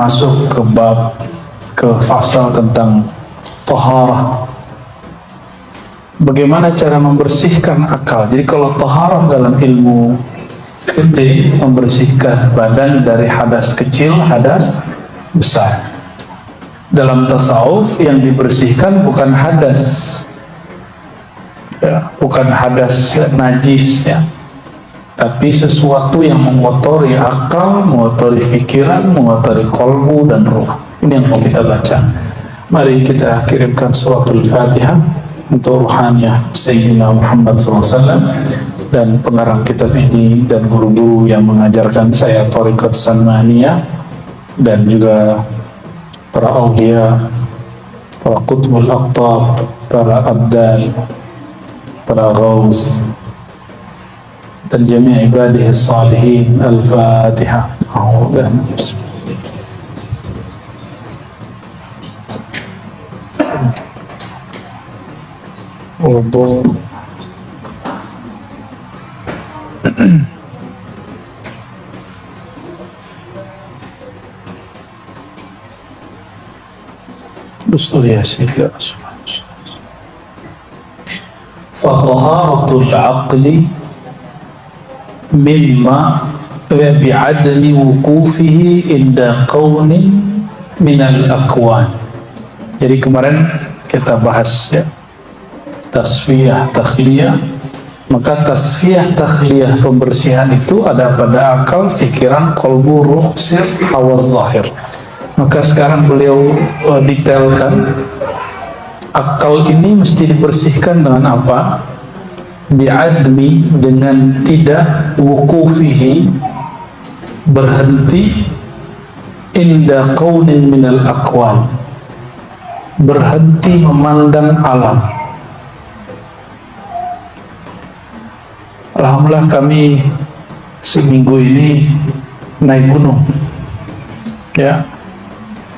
masuk ke fasal tentang taharah. Bagaimana cara membersihkan akal. Jadi kalau taharah dalam ilmu fikih membersihkan badan dari hadas kecil, hadas besar. Dalam tasawuf yang dibersihkan bukan hadas, ya, bukan hadas najis, ya, tapi sesuatu yang mengotori akal, mengotori pikiran, mengotori kolbu dan ruh. Ini yang mau kita baca. Mari kita kirimkan suratul Fatihah untuk ruhaniyah Sayyidina Muhammad SAW dan pengarang kitab ini dan guru-guru yang mengajarkan saya Thariqat Salmaniyah dan juga para awliya, para qutbul aqtab, para abdal, para ghaus dan jami' ibadihi salihin. Al-Fatihah. Wudu. Bismillah ya Sayyidi Rasulullah. Fataharatul aqli mimma bi'adami wukufihi inda qawnin minal akwan. Jadi kemarin kita bahas, ya, tasfiyah takhliyah. Maka tasfiyah takhliyah, pembersihan itu ada pada akal, fikiran, kolbu, ruh, sir, hawas zahir. Maka sekarang beliau detailkan akal ini mesti dibersihkan dengan apa? Bi'admi, dengan tidak, wukufihi, berhenti, inda qawnin minal akwan, berhenti memandang alam. Alhamdulillah kami seminggu ini naik gunung, ya,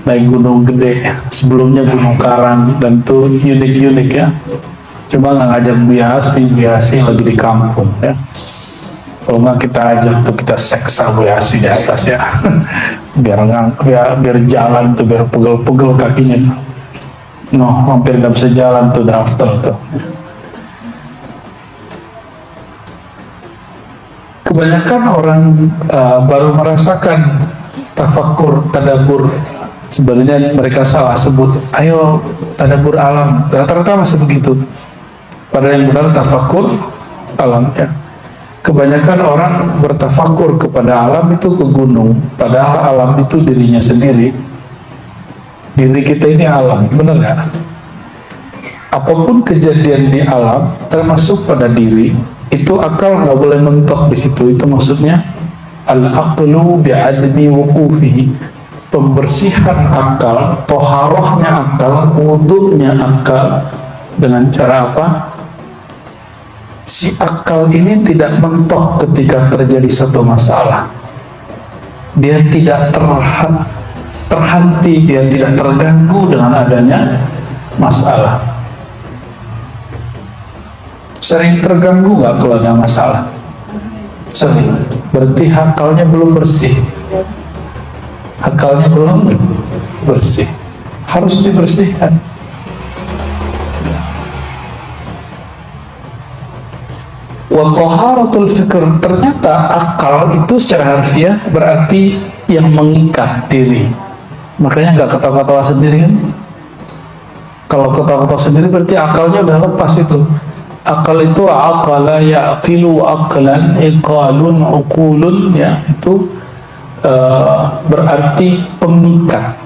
naik gunung gede. Sebelumnya Gunung Karang, dan itu unik-unik, ya. Cuma nggak ngajak Biasi lagi di kampung, ya. Kalau nggak kita ajak tuh, kita seksa Biasi di atas, ya. biar jalan tuh, biar pegel-pegel kakinya tuh. Hampir nggak bisa jalan tuh, daftar tuh. Kebanyakan orang baru merasakan tafakkur, tadabbur. Sebenarnya mereka salah sebut, ayo tadabbur alam. Rata-rata masih begitu. Padahal yang benar tafakkur alam, ya. Kebanyakan orang bertafakkur kepada alam itu ke gunung, padahal alam itu dirinya sendiri. Diri kita ini alam, benar nggak? Apapun kejadian di alam, termasuk pada diri, itu akal nggak boleh mentok di situ. Itu maksudnya al-aqlu bi'admi wuqufihi, pembersihan akal, toharohnya akal, wudunya akal. Dengan cara apa? Si akal ini tidak mentok ketika terjadi suatu masalah. Dia tidak terhenti, dia tidak terganggu dengan adanya masalah. Sering terganggu nggak kalau ada masalah? Sering. Berarti akalnya belum bersih. Akalnya belum bersih. Harus dibersihkan. Wa taharatul fikr, ternyata akal itu secara harfiah berarti yang mengikat diri. Makanya nggak ketawa-ketawa sendiri, kan? Kalau ketawa-ketawa sendiri berarti akalnya udah lepas itu. Akal itu aqala yaqilu aqlan, iqalun uqulun, ya, itu berarti pengikat,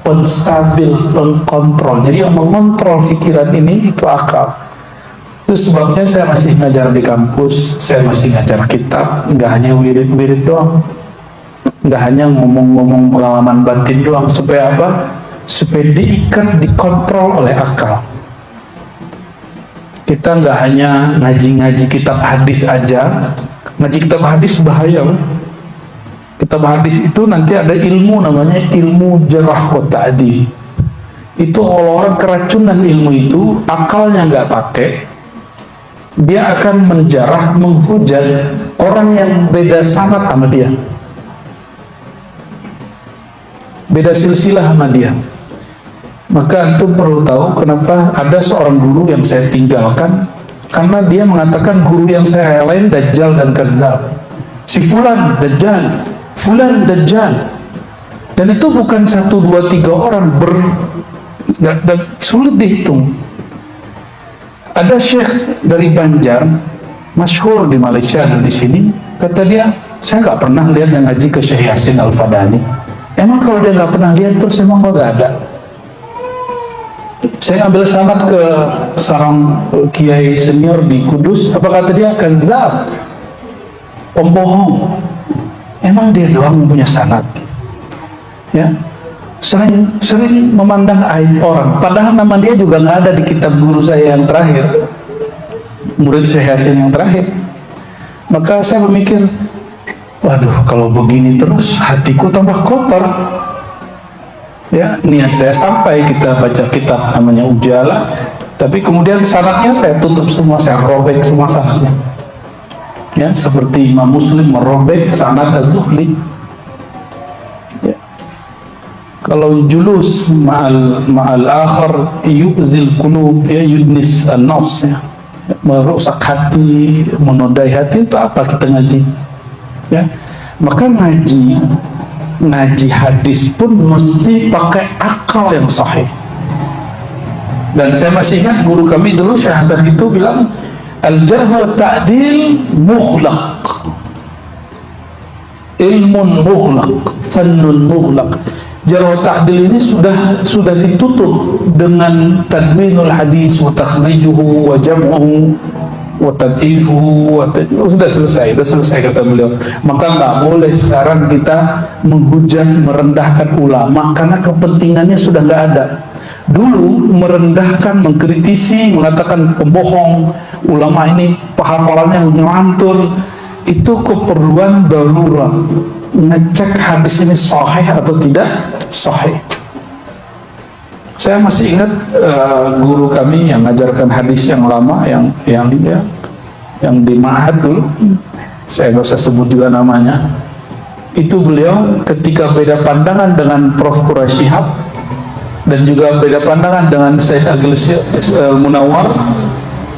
penstabil, pengkontrol. Jadi yang mengontrol pikiran ini itu akal. Itu sebabnya saya masih ngajar di kampus, saya masih ngajar kitab, nggak hanya wirid-wirid doang, nggak hanya ngomong-ngomong pengalaman batin doang. Supaya apa? Supaya diikat, dikontrol oleh akal. Kita nggak hanya ngaji-ngaji kitab hadis aja. Ngaji kitab hadis bahaya, loh. Kitab hadis itu nanti ada ilmu namanya ilmu jarh wa ta'dil. Itu kalau orang keracunan ilmu itu, akalnya nggak pakai, dia akan menjarah, menghujat orang yang beda sanad sama dia. beda silsilah sama dia. Maka antum perlu tahu kenapa ada seorang guru yang saya tinggalkan, karena dia mengatakan guru yang saya lain dajjal dan kazzab. Si fulan dajjal, fulan dajjal. Dan itu bukan 1, 2, 3 orang, sulit dihitung. Ada syekh dari Banjar, masyhur di Malaysia dan di sini, kata dia, saya nggak pernah lihat yang ngaji ke Syekh Yasin Al-Fadani. Emang kalau dia nggak pernah lihat terus emang nggak ada? Saya ambil sanad ke seorang kiai senior di Kudus, apa kata dia? Kazzab, pembohong. Emang dia doang yang punya sanad? Ya, sering memandang aib orang, padahal nama dia juga nggak ada di kitab guru saya yang terakhir, murid Syekh Yasin yang terakhir. Maka saya berpikir, waduh, kalau begini terus hatiku tambah kotor. Ya, niat saya sampai kita baca kitab namanya Ujala, tapi kemudian sanadnya saya tutup semua, saya robek semua sanadnya. Ya, seperti Imam Muslim merobek sanad Az-Zuhli. Ya. Kalau julus ma'al akhar yu'zil qulub, ya, yudnis an-nafs, ya, merusak hati, menodai hati. Itu apa kita ngaji? Ya, maka ngaji hadis pun mesti pakai akal yang sahih. Dan saya masih ingat guru kami dulu Syekh Hasan itu bilang, al-jarh wa ta'dil mughlaq, ilmun mughlaq, fannun mughlaq. Jarh wa ta'dil ini sudah ditutup dengan tadwinul hadis wa takhrijuhu wa jam'uhu wa tad'ifuhu, sudah selesai kata beliau. Maka nggak boleh sekarang kita menghujat, merendahkan ulama karena kepentingannya sudah nggak ada. Dulu merendahkan, mengkritisi, mengatakan pembohong, ulama ini hafalannya ngelantur, itu keperluan darurat, ngecek hadis ini sahih atau tidak sahih. Saya masih ingat guru kami yang mengajarkan hadis yang lama, yang di Ma'had dulu, saya nggak usah sebut juga namanya. Itu beliau ketika beda pandangan dengan Prof. Quraisy Shihab dan juga beda pandangan dengan Said Agil Munawar,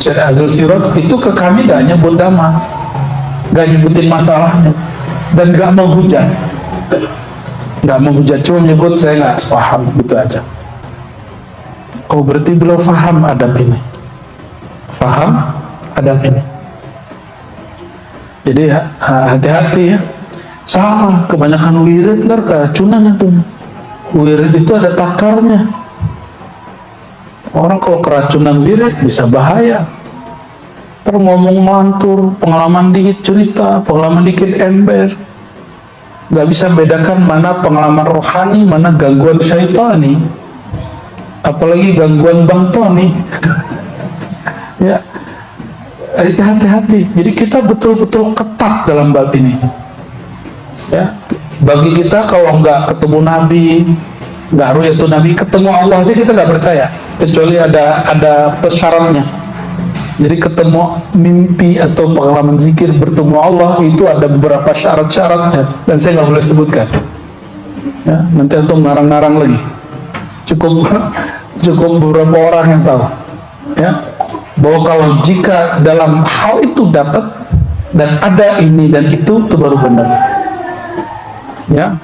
Said Agil Siraj, itu ke kami gak nyebut nama, gak nyebutin masalahnya, dan gak menghujat, cuma nyebut saya nggak sepaham, gitu aja. Oh, berarti beliau faham adab ini, jadi hati-hati ya. Sama, kebanyakan wirid lah keracunan itu. Wirid itu ada takarnya. Orang kalau keracunan wirid bisa bahaya. Ngomong mantur, pengalaman dikit cerita, pengalaman dikit ember, gak bisa bedakan mana pengalaman rohani, mana gangguan syaitani, apalagi gangguan Bang Tony. Ya, hati-hati. Jadi kita betul-betul ketat dalam bab ini. Ya, bagi kita kalau nggak ketemu Nabi, nggak ru'yatun Nabi, ketemu Allah aja kita nggak percaya, kecuali ada persyaratnya. Jadi ketemu mimpi atau pengalaman zikir bertemu Allah itu ada beberapa syarat-syaratnya, dan saya nggak boleh sebutkan. Ya, nanti antum ngarang-ngarang lagi. Cukup beberapa orang yang tahu, ya, bahwa kalau jika dalam hal itu dapat dan ada ini dan itu baru benar. Ya.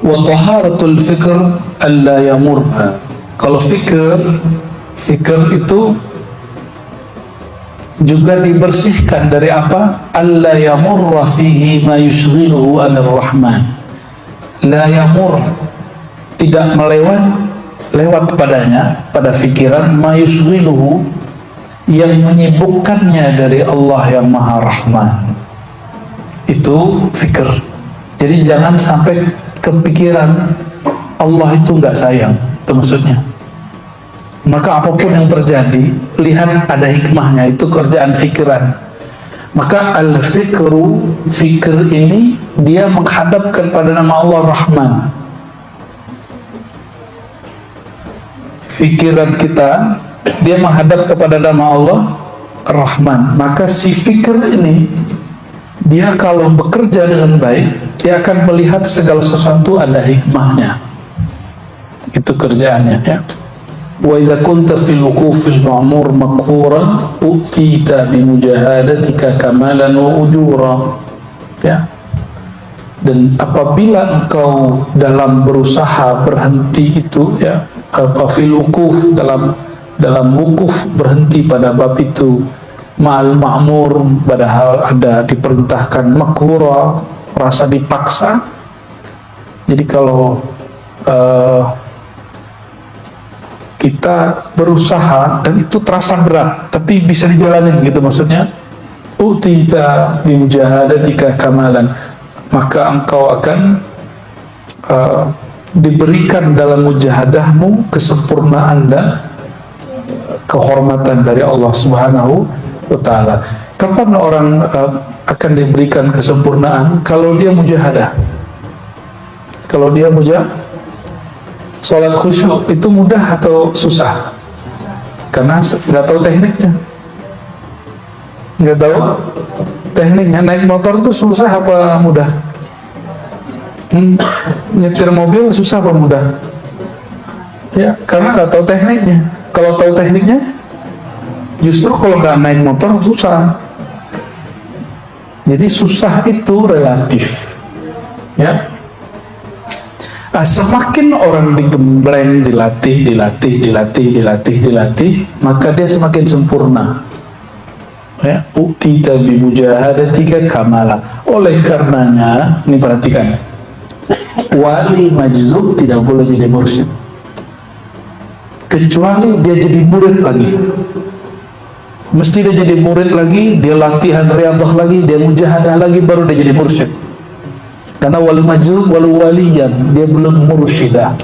Wa taharatul fikr alla yamur. Kalau fikir itu juga dibersihkan dari apa? Alla yamurra fihi ma yushghiluhu anir rahman. La yamur, tidak lewat padanya, pada fikiran, ma yushghiluhu, yang menyibukkannya dari Allah yang Maha Rahman. Itu fikir. Jadi jangan sampai kepikiran Allah itu nggak sayang, itu maksudnya. Maka apapun yang terjadi, lihat ada hikmahnya, itu kerjaan fikiran. Maka al-fikru, fikir ini dia menghadapkan pada nama Allah Rahman. Fikiran kita dia menghadap kepada nama Allah Ar-Rahman, maka si fikir ini dia kalau bekerja dengan baik, dia akan melihat segala sesuatu ada hikmahnya. Itu kerjaannya, ya. Wa idza kunta fil wuqufil ma'mur maqhuran utita bi mujahadatika kamalan wa ujura, ya. Dan apabila engkau dalam berusaha berhenti itu, ya, fil wuquf, dalam wukuf berhenti pada bab itu, ma'al ma'mur, padahal ada diperintahkan, makhura, rasa dipaksa. Jadi kalau kita berusaha dan itu terasa berat tapi bisa dijalanin gitu, maksudnya utita bi mujahadatika kamalan, maka engkau akan diberikan dalam mujahadahmu kesempurnaan dan kehormatan dari Allah Subhanahu wa ta'ala. Kapan orang akan diberikan kesempurnaan? Kalau dia mujahadah. Kalau dia sholat khusyuk itu mudah atau susah? Karena nggak tahu tekniknya. Nggak tahu tekniknya. Naik motor itu susah apa mudah? Nyetir mobil susah apa mudah? Ya, karena nggak tahu tekniknya. Kalau tahu tekniknya, justru kalau nggak naik motor susah. Jadi susah itu relatif, ya. Semakin orang digembleng, dilatih, maka dia semakin sempurna. Ya, utita bi mujahadatika kamala. Oleh karenanya, ini perhatikan, wali majzub tidak boleh jadi mursyid, kecuali dia jadi murid lagi. Mesti dia jadi murid lagi, dia latihan riyadhah lagi, dia mujahadah lagi, baru dia jadi mursyid. Karena wali majzub walau waliyan, dia belum mursyidah,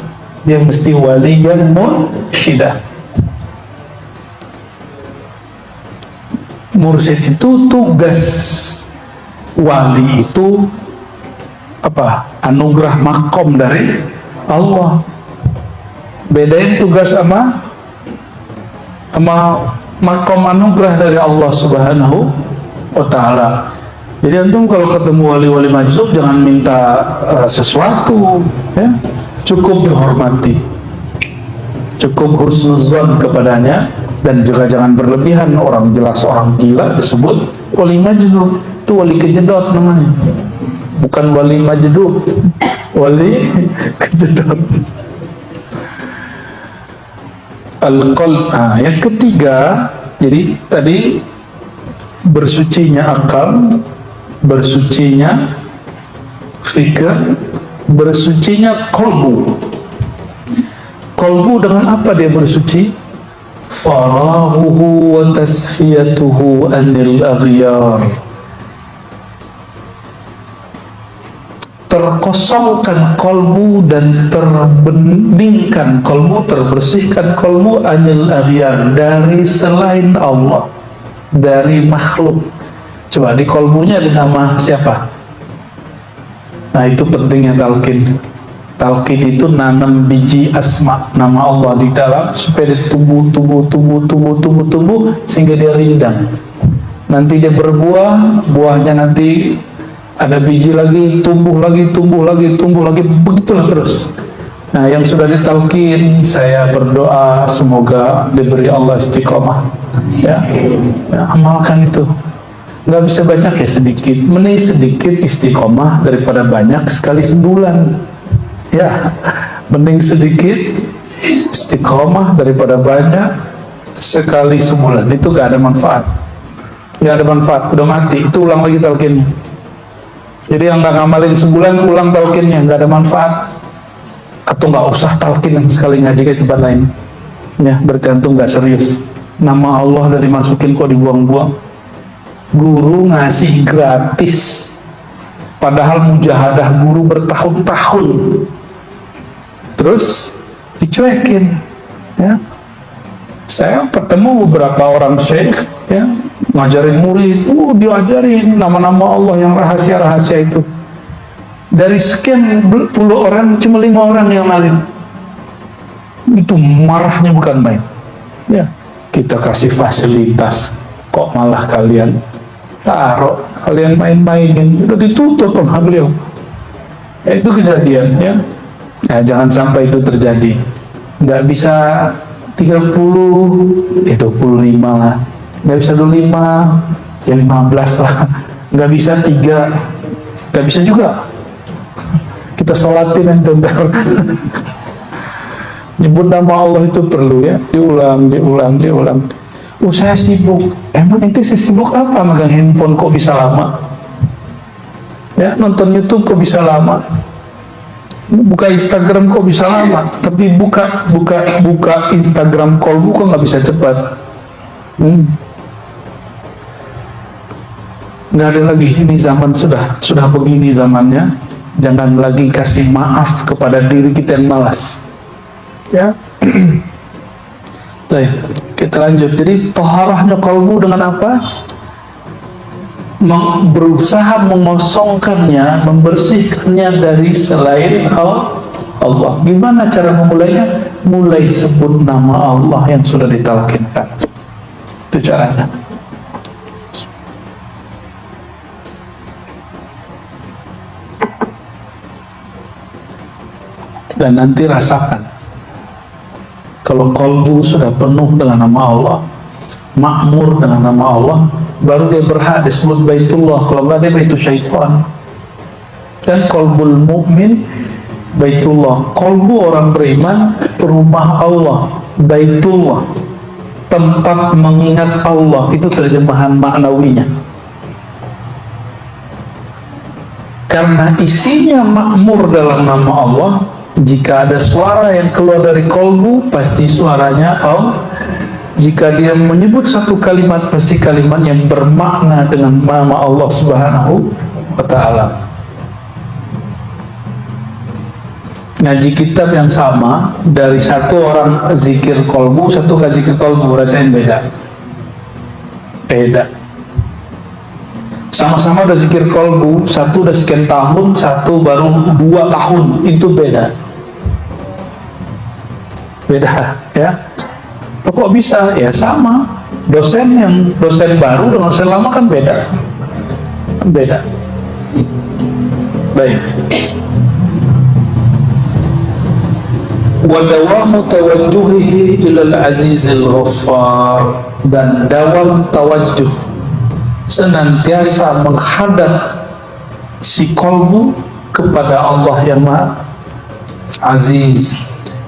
dia mesti waliyan mursyidah. Mursyid itu tugas, wali itu apa? Anugerah makom dari Allah. Bedain tugas sama makom anugerah dari Allah Subhanahu wa ta'ala. Jadi antum kalau ketemu wali-wali majzub jangan minta sesuatu, ya. Cukup dihormati, cukup husnuzon kepadanya, dan juga jangan berlebihan. Orang jelas orang gila disebut wali majzub, itu wali kejedot namanya, bukan wali majdub, wali kejedot. Al-qalb. Yang ketiga, jadi tadi bersucinya akal, bersucinya fikir, bersucinya kolbu. Kolbu dengan apa dia bersuci? Farahuhu wa tasfiyatuhu anil aghyar. Terkosongkan kolbu dan terbeningkan kolbu, terbersihkan kolbu anil aghyar, dari selain Allah, dari makhluk. Coba di kolbunya ada nama siapa? Nah, itu pentingnya talqin. Talqin itu nanam biji asma, nama Allah di dalam, supaya dia tumbuh sehingga dia rindang. Nanti dia berbuah, buahnya nanti ada biji lagi, tumbuh lagi, begitulah terus. Nah, yang sudah ditalqin, saya berdoa semoga diberi Allah istiqomah, ya, amalkan itu. Nggak bisa banyak ya, sedikit, mending sedikit istiqomah daripada banyak sekali sebulan, ya. Mending sedikit istiqomah daripada banyak sekali sebulan. Itu gak ada manfaat, udah mati. Itu ulang lagi talqinnya. Jadi yang nggak ngamalin sebulan, ulang talqinnya, nggak ada manfaat. Atau nggak usah talqin sekali ngaji ke tempat lain, ya, berarti antum nggak serius. Nama Allah udah dimasukin kok dibuang-buang. Guru ngasih gratis, padahal mujahadah guru bertahun-tahun, terus dicuekin, ya. Saya ketemu beberapa orang syekh, ya, ngajarin murid, diajarin nama-nama Allah yang rahasia-rahasia itu. Dari sekian puluh orang, cuma 5 orang yang ngalim. Itu marahnya bukan main, ya. kita kasih fasilitas, kok malah kalian taruh, kalian main-mainin, udah ditutup sama beliau. Itu kejadian ya. Nah, jangan sampai itu terjadi. Nggak bisa 30, ya 25 lah. Nggak bisa 25, ya 15 lah. Nggak bisa 3, nggak bisa juga. Kita sholatin yang ntar. Nyebut nama Allah itu perlu ya, diulang. Oh, saya sibuk. Emang ente sibuk apa megang handphone kok bisa lama? Ya, nonton YouTube kok bisa lama? Buka Instagram kok bisa lama? Tapi buka Instagram kolbu kok nggak bisa cepat? Nggak ada lagi, ini zaman sudah begini zamannya. Jangan lagi kasih maaf kepada diri kita yang malas. Ya. Baik, kita lanjut. Jadi toharahnya kalbu dengan apa? Berusaha mengosongkannya, membersihkannya dari selain Allah. Gimana cara memulainya? Mulai sebut nama Allah yang sudah ditalkinkan. Itu caranya. Dan nanti rasakan kalau kalbu sudah penuh dengan nama Allah, makmur dengan nama Allah, baru dia berhak disebut Baitullah. Kalau nggak, dia Baitul Syaitan. Dan kalbul mukmin Baitullah, kalbu orang beriman rumah Allah, Baitullah, tempat mengingat Allah. Itu terjemahan maknawinya. Karena isinya makmur dalam nama Allah. Jika ada suara yang keluar dari kalbu, pasti suaranya Allah. Jika dia menyebut satu kalimat, pasti kalimat yang bermakna dengan nama Allah Subhanahu wa Ta'ala. Ngaji kitab yang sama, dari satu orang zikir kalbu, satu nggak zikir kalbu, rasain beda. Sama-sama udah zikir kalbu, satu udah sekian tahun, satu baru 2 tahun, itu beda ya. Kok bisa? Ya sama. Dosen baru dengan dosen lama kan beda. Baik. Wa dawamu tawajjuhihi ilal azizil ghaffar, dan dawam tawajjuh, senantiasa menghadap si kalbu kepada Allah yang Maha Aziz,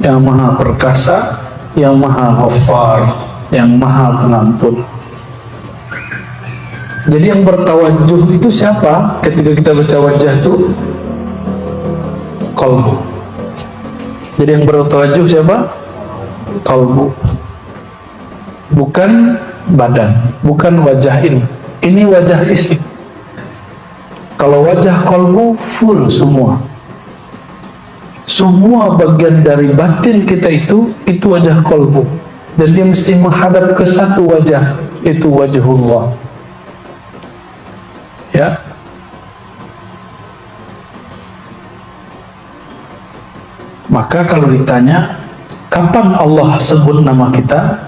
yang Maha Perkasa, yang Maha Ghaffar, yang Maha Pengampun. Jadi yang bertawajuh itu siapa? Ketika kita baca wajah itu kalbu. Jadi yang bertawajuh siapa? Kalbu. Bukan badan, bukan wajah ini. Ini wajah fisik. Kalau wajah kalbu full semua bagian dari batin kita itu wajah kalbu, dan dia mesti menghadap ke satu wajah, itu wajhullah. Ya. Maka kalau ditanya kapan Allah sebut nama kita,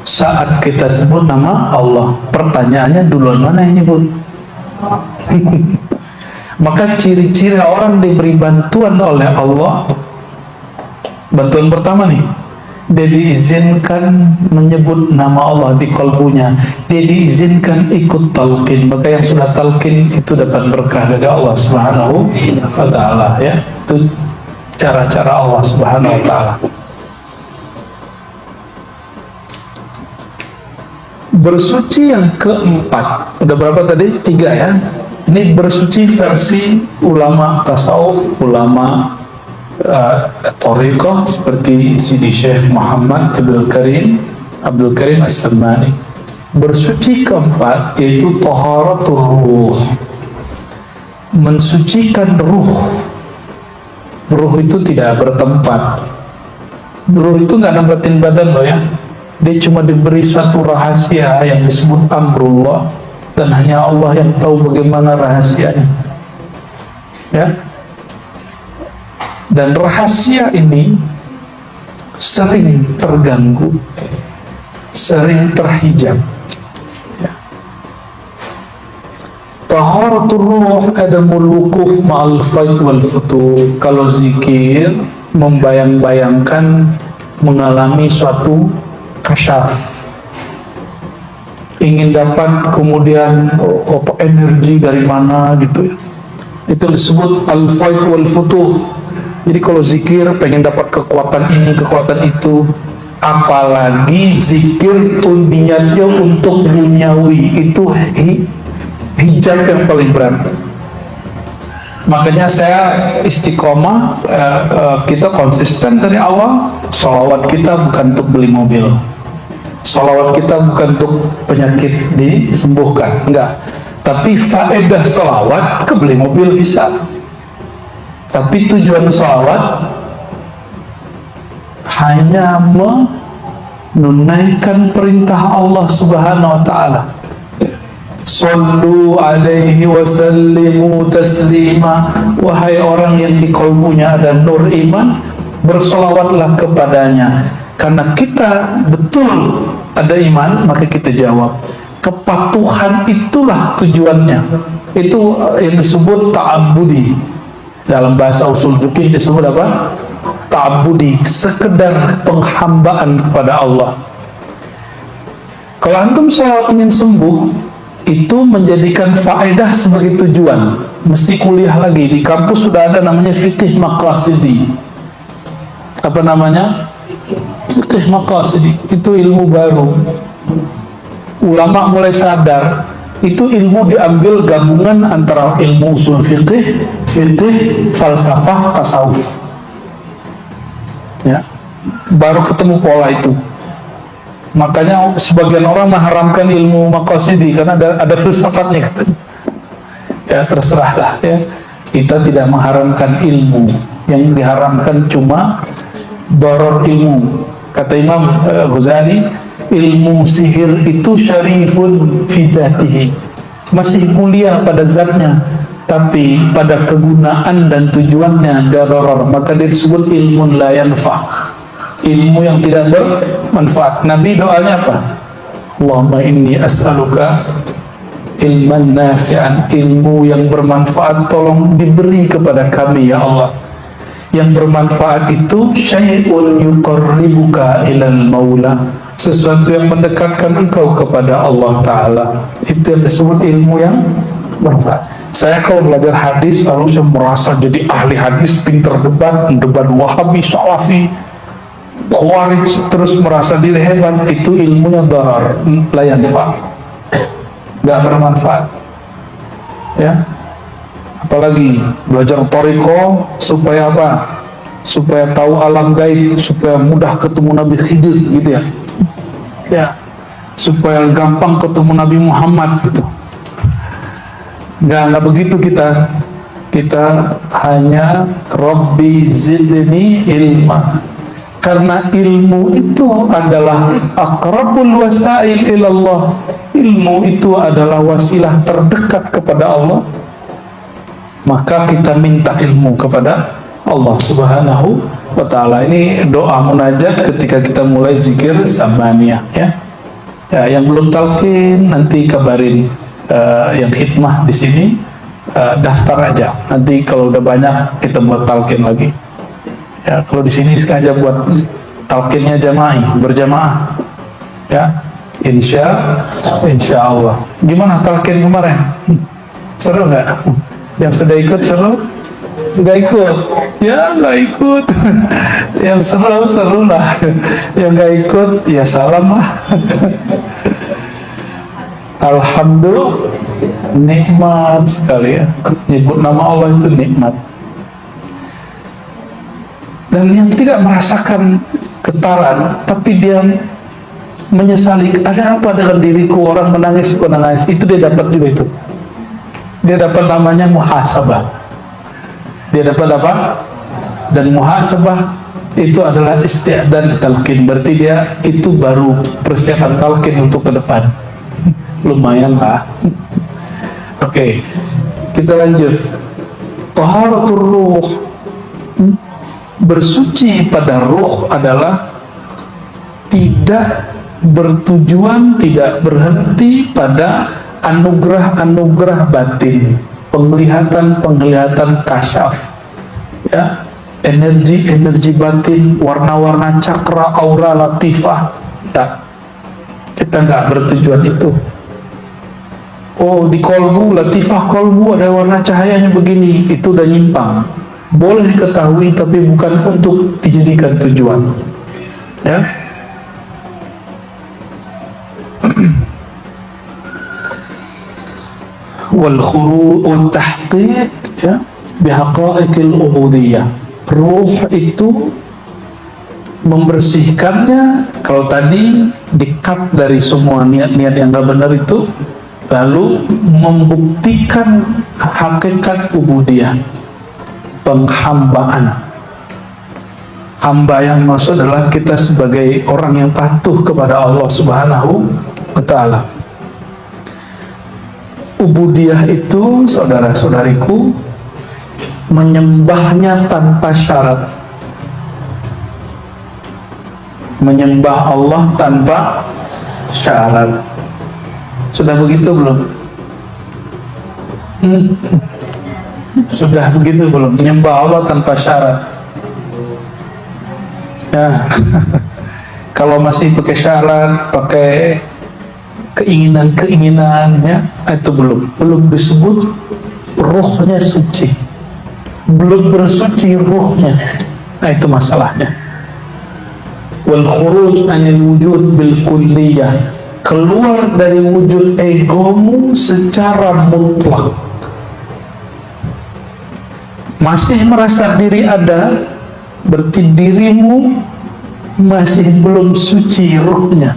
saat kita sebut nama Allah. Pertanyaannya, duluan mana yang nyebut? Maka ciri-ciri orang diberi bantuan oleh Allah, bantuan pertama nih, dia diizinkan menyebut nama Allah di kalbunya, dia diizinkan ikut talqin. Maka yang sudah talqin itu dapat berkah dari Allah Subhanahu wa Ta'ala, ya. Itu cara-cara Allah Subhanahu wa Ta'ala. Bersuci yang keempat, udah berapa tadi? 3 ya. Ini bersuci versi ulama tasawuf, ulama thariqah seperti Sidi Syekh Muhammad Abdul Karim As-Salmani. Bersuci keempat yaitu taharatul ruh, mensucikan ruh. Ruh itu tidak bertempat. Ruh itu nggak nempatin badan loh ya. Dia cuma diberi suatu rahasia yang disebut amrullah, dan hanya Allah yang tahu bagaimana rahasianya, ya. Dan rahasia ini sering terganggu, sering terhijab. Taharatul ruh adamul wukuf ma'al faid wal futur. Kalau zikir membayang-bayangkan mengalami suatu kasyaf, ingin dapat kemudian energi dari mana gitu ya, itu disebut al faid wal futur. Jadi kalau zikir pengen dapat kekuatan ini, kekuatan itu, apalagi zikir niatnya untuk duniawi, itu hijab yang paling berat. Makanya saya istiqomah, kita konsisten dari awal. Sholawat kita bukan untuk beli mobil, sholawat kita bukan untuk penyakit disembuhkan, enggak. Tapi faedah sholawat ke beli mobil bisa. Tapi tujuan sholawat hanya menunaikan perintah Allah Subhanahu wa Ta'ala. Sallu alaihi wasallimu taslima. Wahai orang yang di kalbunya ada nur iman, bersolawatlah kepadanya. Karena kita betul ada iman, maka kita jawab. Kepatuhan itulah tujuannya. Itu yang disebut ta'abbudi. Dalam bahasa usul fikih disebut apa? Ta'abbudi, sekedar penghambaan kepada Allah. Kalau antum saya ingin sembuh, itu menjadikan faedah sebagai tujuan. Mesti kuliah lagi. Di kampus sudah ada namanya fikih maqasidi. Apa namanya? Fikih maqasidi. Itu ilmu baru. Ulama mulai sadar, itu ilmu diambil gabungan antara ilmu usul fikih, falsafah, tasawuf. Ya, baru ketemu pola itu. Makanya sebagian orang mengharamkan ilmu maqasidi karena ada filsafatnya katanya. Ya terserahlah ya. Kita tidak mengharamkan ilmu, yang diharamkan cuma doror ilmu. Kata Imam Ghazali, ilmu sihir itu syarifun fi zatihi, masih mulia pada zatnya, tapi pada kegunaan dan tujuannya doror, maka dia disebut ilmun la yanfa', ilmu yang tidak bermanfaat. Nabi doanya apa? Allahumma inni as'aluka ilman nafi'an, ilmu yang bermanfaat tolong diberi kepada kami ya Allah. Yang bermanfaat itu syai'un yuqarribuka ilal maula, sesuatu yang mendekatkan engkau kepada Allah Ta'ala. Itu yang disebut ilmu yang bermanfaat. Saya kalau belajar hadis lalu saya merasa jadi ahli hadis, pinter debat Wahabi, Salafi, Khawarij, terus merasa diri hebat, itu ilmunya darar, la yanfa', gak bermanfaat ya. Apalagi belajar thariqah supaya apa? Supaya tahu alam gaib, supaya mudah ketemu Nabi Khidir gitu ya. Ya, supaya gampang ketemu Nabi Muhammad gitu. Nggak begitu kita. Kita hanya Rabbi zidni ilma. Karena ilmu itu adalah aqrabul wasail ilallah. Ilmu itu adalah wasilah terdekat kepada Allah. Maka kita minta ilmu kepada Allah Subhanahu wa Ta'ala. Ini doa munajat ketika kita mulai zikir samaniyah ya. Ya, yang belum talqin nanti kabarin, yang khidmah di sini daftar aja. Nanti kalau udah banyak kita buat talqin lagi. Ya, kalau di sini sengaja buat talqinnya jama'i, berjamaah. Ya, insya Allah. Gimana talqin kemarin? Seru nggak? Yang sudah ikut seru? Nggak ikut? Ya nggak ikut. Yang seru lah. Yang nggak ikut ya salam lah. Alhamdulillah, nikmat sekali ya. Nyebut nama Allah itu nikmat. Dan yang tidak merasakan getaran, tapi dia menyesali, ada apa dengan diriku, orang menangis, itu dia dapat juga itu. Dia dapat namanya muhasabah. Dia dapat apa? Dan muhasabah itu adalah isti'dad talqin. Berarti dia itu baru persiapan talqin untuk ke depan. Lumayan lah. Oke, kita lanjut. Taharatul ruh bersuci pada ruh adalah tidak bertujuan, tidak berhenti pada anugerah-anugerah batin, penglihatan-penglihatan kasyaf, ya, energi-energi batin, warna-warna cakra, aura, latifah. Tak, kita nggak bertujuan itu. Oh, di kolbu, latifah kolbu ada warna cahayanya begini, itu udah nyimpang. Boleh diketahui tapi bukan untuk dijadikan tujuan, ya. Wal khuru wa tahqiq, ya, bihaqaiqil ubudiyah. Ruh itu membersihkannya. Kalau tadi di-cut dari semua niat-niat yang gak benar itu, lalu membuktikan hakikat ubudiyah, penghambaan. Hamba yang maksud adalah kita sebagai orang yang patuh kepada Allah Subhanahu wa ta'ala. Ubudiyah itu, saudara-saudariku, menyembahnya tanpa syarat, menyembah Allah tanpa syarat. Sudah begitu belum? Sudah begitu belum? Menyembah Allah tanpa syarat, ya. Kalau masih pakai syarat, pakai keinginan-keinginan, ya, itu belum disebut ruhnya suci, belum bersuci ruhnya. Nah, itu masalahnya. Wal khuruj anil wujud bil kulliyah, keluar dari wujud egomu secara mutlak. Masih merasa diri ada, berarti dirimu masih belum suci ruhnya.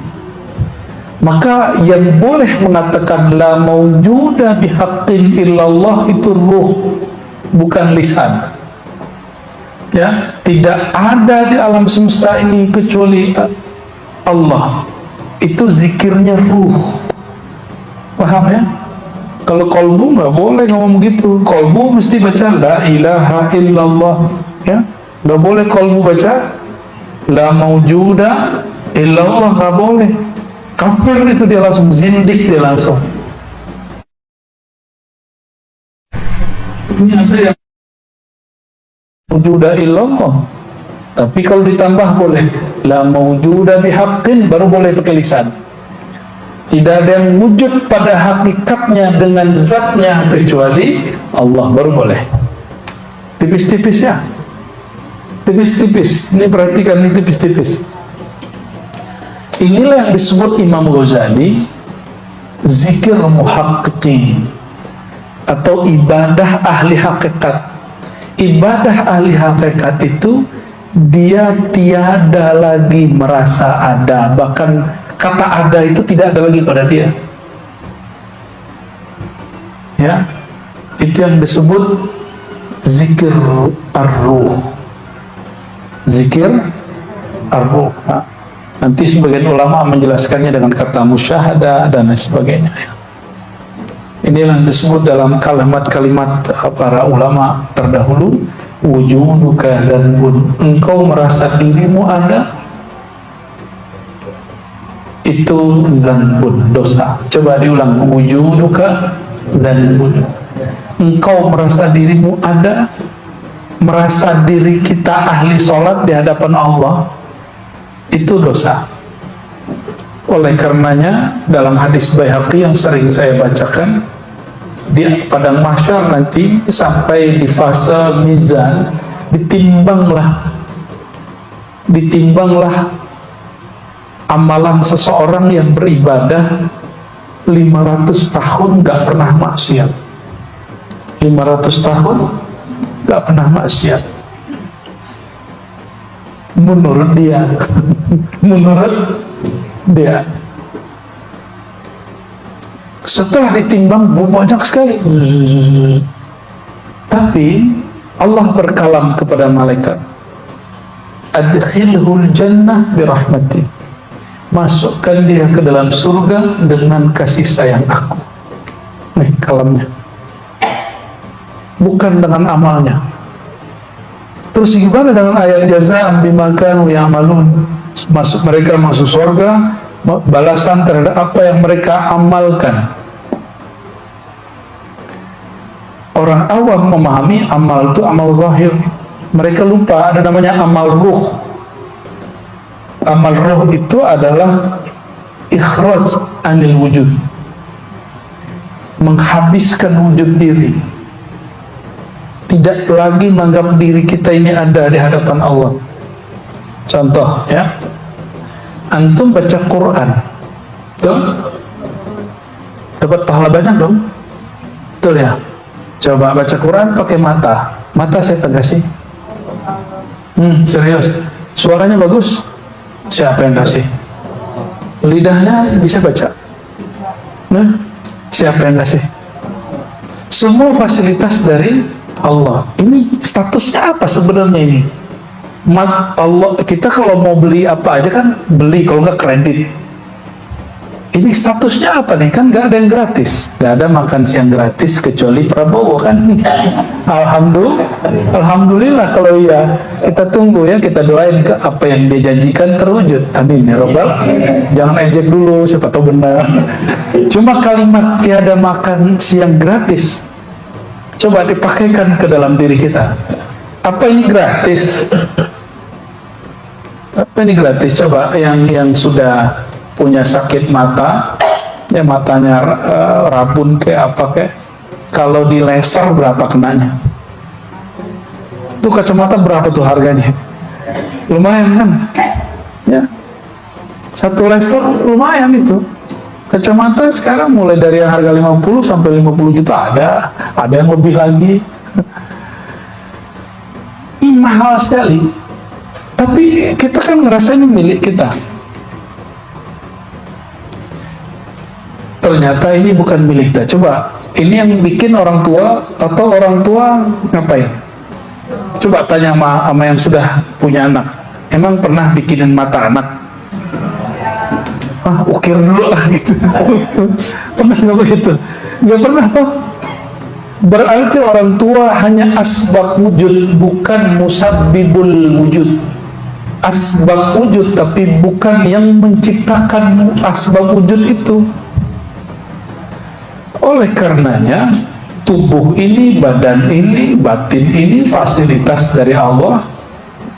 Maka yang boleh mengatakan la maujuda bihaqqin illallah itu ruh, bukan lisan. Ya, tidak ada di alam semesta ini kecuali Allah. Itu zikirnya ruh. Paham ya? Kalau kolbu nggak boleh ngomong gitu. Kolbu mesti baca la ilaha illallah, ya. Nggak boleh kolbu baca la maujuda illallah, nggak boleh. Kafir itu dia langsung, zindik dia langsung. Ini ada yang maujuda illallah, tapi kalau ditambah boleh la maujuda bihaqqin, baru boleh pakai lisan. Tidak ada yang wujud pada hakikatnya dengan zatnya kecuali Allah, baru boleh. Tipis-tipis ya, tipis-tipis. Ini perhatikan, ini tipis-tipis. Inilah yang disebut Imam Ghazali zikir muhaqqiqin atau ibadah ahli hakikat. Ibadah ahli hakikat itu dia tiada lagi merasa ada, bahkan kata ada itu tidak ada lagi pada dia, ya. Itu yang disebut zikir ar-ruh, zikir ar-ruh. Nanti sebagian ulama menjelaskannya dengan kata musyahadah dan lain sebagainya. Inilah yang disebut dalam kalimat-kalimat para ulama terdahulu, wujuduka dzanbun, engkau merasa dirimu ada, itu dzanbun, dosa. Coba diulang, wujuduka dzanbun, engkau merasa dirimu ada, merasa diri kita ahli sholat di hadapan Allah, itu dosa. Oleh karenanya dalam hadis Baihaqi yang sering saya bacakan, di padang mahsyar nanti sampai di fase mizan, ditimbanglah amalan seseorang yang beribadah 500 tahun gak pernah maksiat. 500 tahun gak pernah maksiat menurut dia. Menurut dia, setelah ditimbang banyak sekali, tapi Allah berkalam kepada malaikat, adkhilhul jannah birahmati, masukkan dia ke dalam surga dengan kasih sayang aku. Nih kalamnya, bukan dengan amalnya, Terus gimana dengan ayat jazaan bima kanu ya'malun? Mereka masuk surga balasan terhadap apa yang mereka amalkan. Orang awam memahami amal itu amal zahir. Mereka lupa ada namanya amal ruh. Amal ruh itu adalah ikhraj anil wujud, menghabiskan wujud diri, tidak lagi menganggap diri kita ini ada di hadapan Allah. Contoh ya, antum baca Quran tuh dapat pahala banyak dong, betul ya? Coba baca Quran pakai mata siapa yang kasih? Serius, suaranya bagus, siapa yang kasih? Lidahnya bisa baca, siapa yang kasih? Semua fasilitas dari Allah. Ini statusnya apa sebenarnya ini? Allah, kita kalau mau beli apa aja kan beli, kalau nggak kredit. Ini statusnya apa nih? Kan nggak ada yang gratis, nggak ada makan siang gratis kecuali Prabowo kan. Alhamdulillah kalau iya, kita tunggu ya, kita doain ke apa yang dia janjikan terwujud. Amin ya robbal. Jangan ejek dulu, siapa tahu benar. Cuma kalimat tiada makan siang gratis, coba dipakaikan ke dalam diri kita. Apa ini gratis? Apa ini gratis? Coba yang sudah punya sakit mata, ya matanya rabun kayak apa kayak, kalau di laser berapa kenanya? Tuh kacamata berapa tuh harganya? Lumayan kan? Ya, satu laser lumayan itu. Kacamata sekarang mulai dari harga 50 sampai 50 juta ada yang lebih lagi. Mahal sekali. Tapi kita kan ngerasa ini milik kita. Ternyata ini bukan milik kita. Coba, ini yang bikin orang tua, atau orang tua ngapain? Coba tanya sama yang sudah punya anak. Emang pernah bikinin mata anak? Ukir dulu lah gitu. Pernah nggak begitu? Nggak pernah toh. Berarti orang tua hanya asbab wujud, bukan musabbibul wujud. Asbab wujud, tapi bukan yang menciptakan asbab wujud itu. Oleh karenanya, tubuh ini, badan ini, batin ini, fasilitas dari Allah,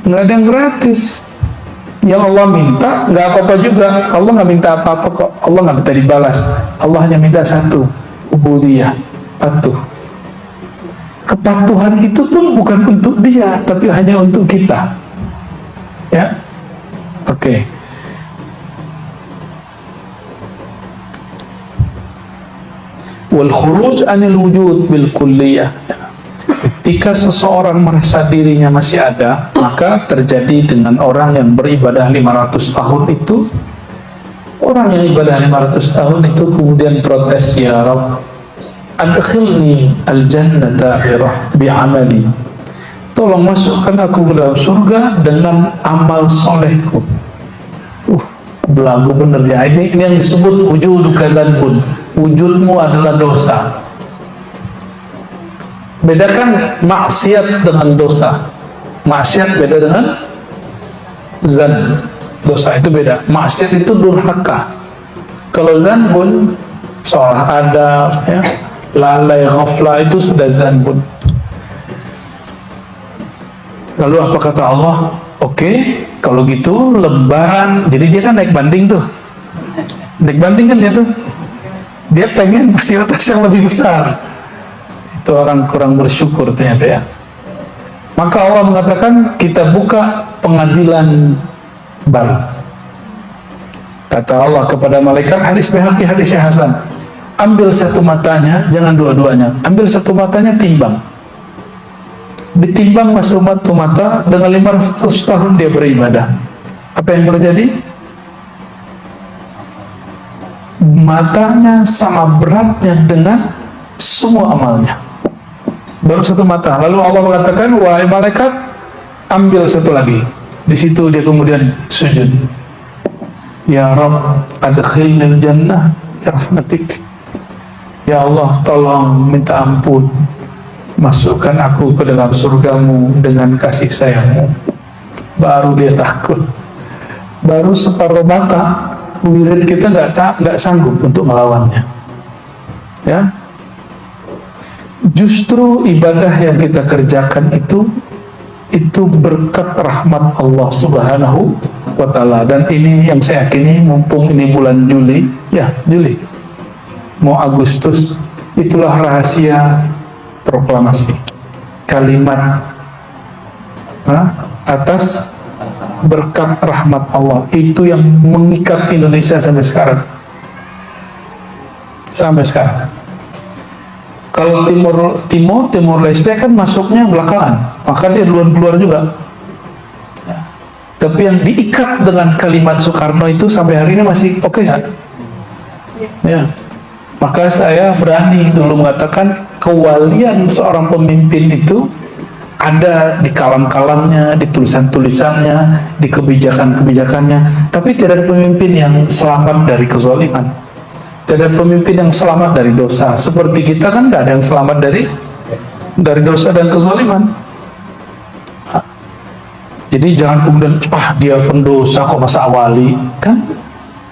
nggak ada yang gratis. Yang Allah minta nggak apa-apa juga. Allah nggak minta apa-apa kok. Allah nggak minta dibalas. Allah hanya minta satu, ubudiyah, patuh. Kepatuhan itu pun bukan untuk dia, tapi hanya untuk kita. Ya, oke. Wal khuruj anil wujud bil kulliyah. Ketika seseorang merasa dirinya masih ada, maka terjadi dengan orang yang beribadah 500 tahun itu. Orang yang ibadah 500 tahun itu kemudian protes, ya Rabb, adkhilni al-jannata bi'amali. Tolong masukkan aku ke dalam surga dengan amal solehku. Belagu bener ya. Ini yang disebut wujuduka dzanbun. Wujudmu adalah dosa. Bedakan maksiat dengan dosa. Maksiat beda dengan zan. Dosa itu beda. Maksiat itu durhaka. Kalau zanbun, salah adab, ya, lalai, ghaflah, itu sudah zanbun. Lalu apa kata Allah? Oke, kalau gitu lebaran. Jadi dia kan naik banding tuh. Naik banding kan dia tuh. Dia pengen fasilitas yang lebih besar. Itu orang kurang bersyukur ternyata ya. Maka Allah mengatakan kita buka pengadilan baru. Kata Allah kepada malaikat, hadis Baihaqi, hadisnya Hasan, ambil satu matanya, jangan dua-duanya. Ambil satu matanya, timbang. Ditimbang masuk satu mata, dengan 500 tahun dia beribadah. Apa yang terjadi? Matanya sama beratnya dengan semua amalnya. Baru satu mata. Lalu Allah mengatakan, wahai malaikat, ambil satu lagi. Di situ dia kemudian sujud. Ya Rabb, adkhilnil jannah bi rahmatik. Ya Allah, tolong minta ampun. masukkan aku ke dalam surgamu dengan kasih sayangmu. Baru dia takut. Baru separuh mata, wirid kita nggak sanggup untuk melawannya. Ya, justru ibadah yang kita kerjakan itu berkat rahmat Allah Subhanahu wa Ta'ala. Dan ini yang saya yakini, mumpung ini bulan Juli, mau Agustus, itulah rahasia proklamasi kalimat atas berkat rahmat Allah, itu yang mengikat Indonesia sampai sekarang. Kalau Timur Leste kan masuknya belakangan, maka dia duluan keluar juga. Tapi yang diikat dengan kalimat Soekarno itu sampai hari ini masih oke nggak? Ya. Maka saya berani dulu mengatakan kewalian seorang pemimpin itu ada di kalam-kalamnya, di tulisan-tulisannya, di kebijakan-kebijakannya. Tapi tidak ada pemimpin yang selamat dari kezaliman. Tidak ada pemimpin yang selamat dari dosa. Seperti kita kan tidak ada yang selamat dari dosa dan kezaliman. Jadi jangan kemudian dia pendosa kok masa wali, kan?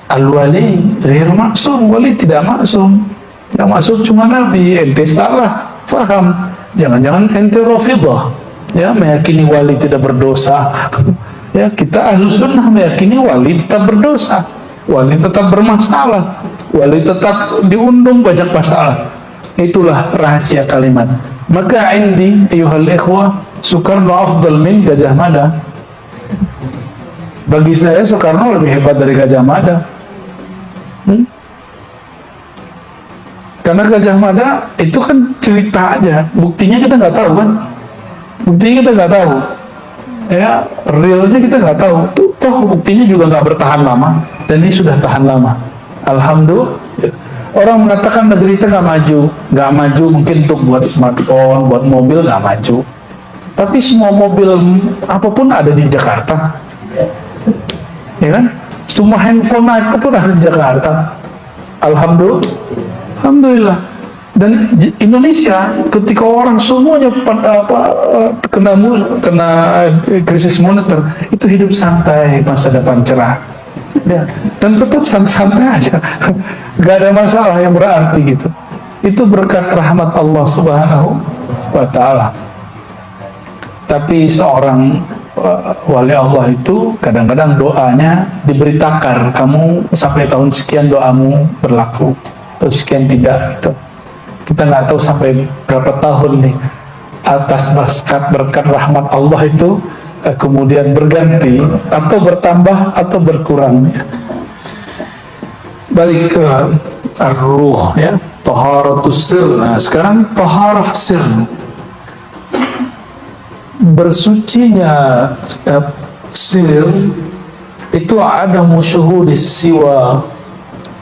Al-wali ghair maksum, wali tidak maksum. Yang maksum cuma Nabi. Ente salah paham. Jangan-jangan ente Rafidah, ya, meyakini wali tidak berdosa. Ya, kita Ahlus Sunnah meyakini wali tetap berdosa, wali tetap bermasalah, wali tetap diundung banyak masalah. Itulah rahasia kalimat. Maka indi ayuhal ikhwah, Soekarno afdal min Gajah Mada. Bagi saya Soekarno lebih hebat dari Gajah Mada. Karena Gajah Mada itu kan cerita aja, buktinya kita nggak tahu kan, ya, realnya kita nggak tahu. Toh buktinya juga nggak bertahan lama, dan ini sudah tahan lama. Alhamdulillah. Orang mengatakan negeri kita nggak maju mungkin untuk buat smartphone, buat mobil nggak maju. Tapi semua mobil apapun ada di Jakarta, ya kan? Semua handphone apapun ada di Jakarta. Alhamdulillah. Dan Indonesia ketika orang semuanya kena krisis moneter, itu hidup santai, masa depan cerah. Ya, dan tetap santai aja, gak ada masalah yang berarti gitu. Itu berkat rahmat Allah Subhanahu wa Ta'ala. Tapi seorang wali Allah itu kadang-kadang doanya diberi takar, kamu sampai tahun sekian doamu berlaku, atau sekian tidak gitu. Kita nggak tahu sampai berapa tahun nih atas berkat rahmat Allah itu kemudian berganti atau bertambah atau berkurang. Balik ke ar-ruh, ya, taharatus sir. Nah sekarang taharah sir, bersucinya sir itu ada musyuhudis siwa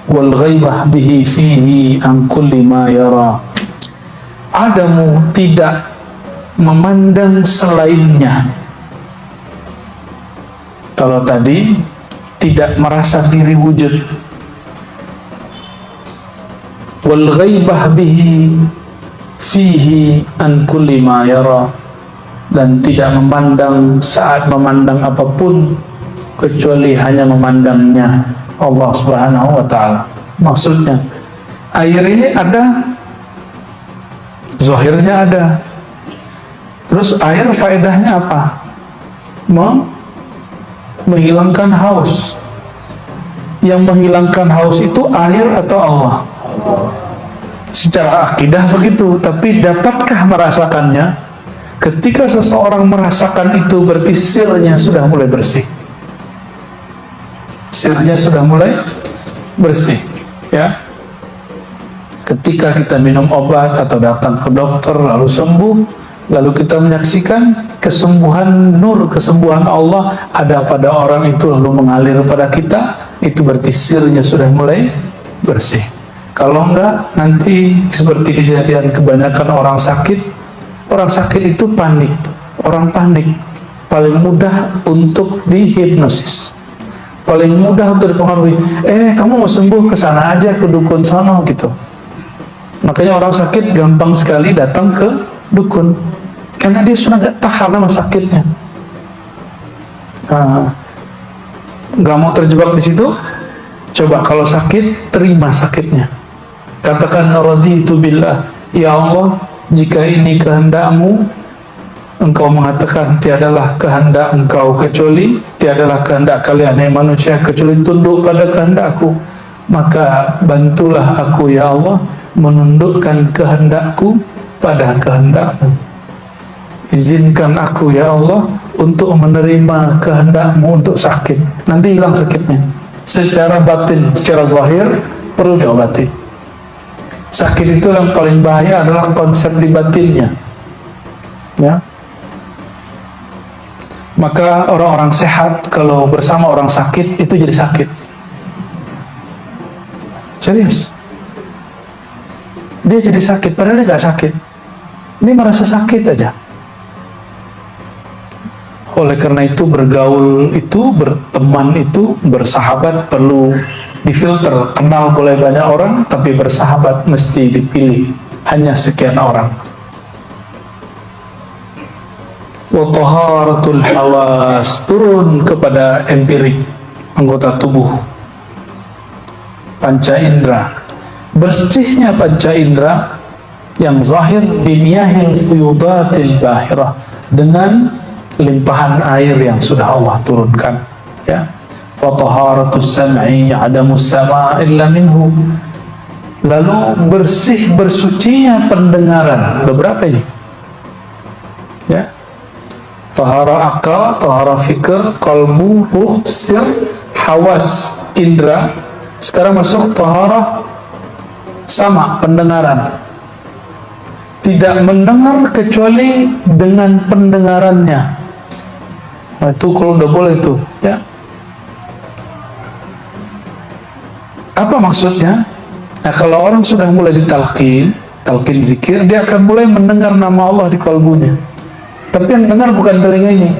wal ghaibah bihi fihi an kulli ma yara. Adamu tidak memandang selainnya. Kalau tadi tidak merasa diri wujud, wal ghaibah bihi fihi an kulli ma yara, dan tidak memandang saat memandang apapun kecuali hanya memandangnya Allah Subhanahu wa Ta'ala. Maksudnya air ini ada, zahirnya ada. Terus air faedahnya apa? Menghilangkan haus. Yang menghilangkan haus itu air atau Allah? Secara akidah begitu. Tapi dapatkah merasakannya? Ketika seseorang merasakan itu, berarti sirnya sudah mulai bersih. Sirnya sudah mulai bersih, ya. Ketika kita minum obat atau datang ke dokter lalu sembuh, lalu kita menyaksikan kesembuhan nur, kesembuhan Allah ada pada orang itu lalu mengalir pada kita, itu berarti sirnya sudah mulai bersih. Kalau enggak, nanti seperti kejadian kebanyakan orang sakit itu panik. Orang panik paling mudah untuk dihipnosis, paling mudah untuk dipengaruhi. Kamu mau sembuh, kesana aja ke dukun sono gitu. Makanya orang sakit gampang sekali datang ke dukun, karena dia sudah nggak tahan sama sakitnya. Nggak mau terjebak di situ. Coba kalau sakit, terima sakitnya. Katakan raditu billah, ya Allah, jika ini kehendak-Mu, Engkau mengatakan tiadalah kehendak Engkau kecuali, tiadalah kehendak kalian yang manusia kecuali tunduk pada kehendakku, maka bantulah aku ya Allah menundukkan kehendakku pada kehendak-Mu. Izinkan aku ya Allah untuk menerima kehendak-Mu untuk sakit. Nanti hilang sakitnya. Secara batin, secara zahir perlu diobati. Sakit itu yang paling bahaya adalah konsep di batinnya. Ya. Maka orang-orang sehat kalau bersama orang sakit itu jadi sakit. Serius. Dia jadi sakit, padahal dia gak sakit. Dia merasa sakit aja. Oleh karena itu bergaul itu, berteman itu, bersahabat perlu difilter. Kenal boleh banyak orang, tapi bersahabat mesti dipilih. Hanya sekian orang. Wa taharatul hawas, turun kepada empirik, anggota tubuh, panca indera. Bersihnya panca indera yang zahir bimiyahil fuyudatil bahirah, dengan limpahan air yang sudah Allah turunkan. Ya, wa taharatus sam'i adamus sama' illa minhu. Lalu bersih bersucinya pendengaran. Beberapa ini. Ya. Tahara akal, tahara fikir, qalbu, ruh, sir, hawas, indra. Sekarang masuk tahara sama, pendengaran. Tidak mendengar kecuali dengan pendengarannya. Nah, itu kalau udah boleh itu, ya. Apa maksudnya? Nah, kalau orang sudah mulai ditalqin, talqin zikir, dia akan mulai mendengar nama Allah di kalbunya. Tapi yang dengar bukan telinga ini,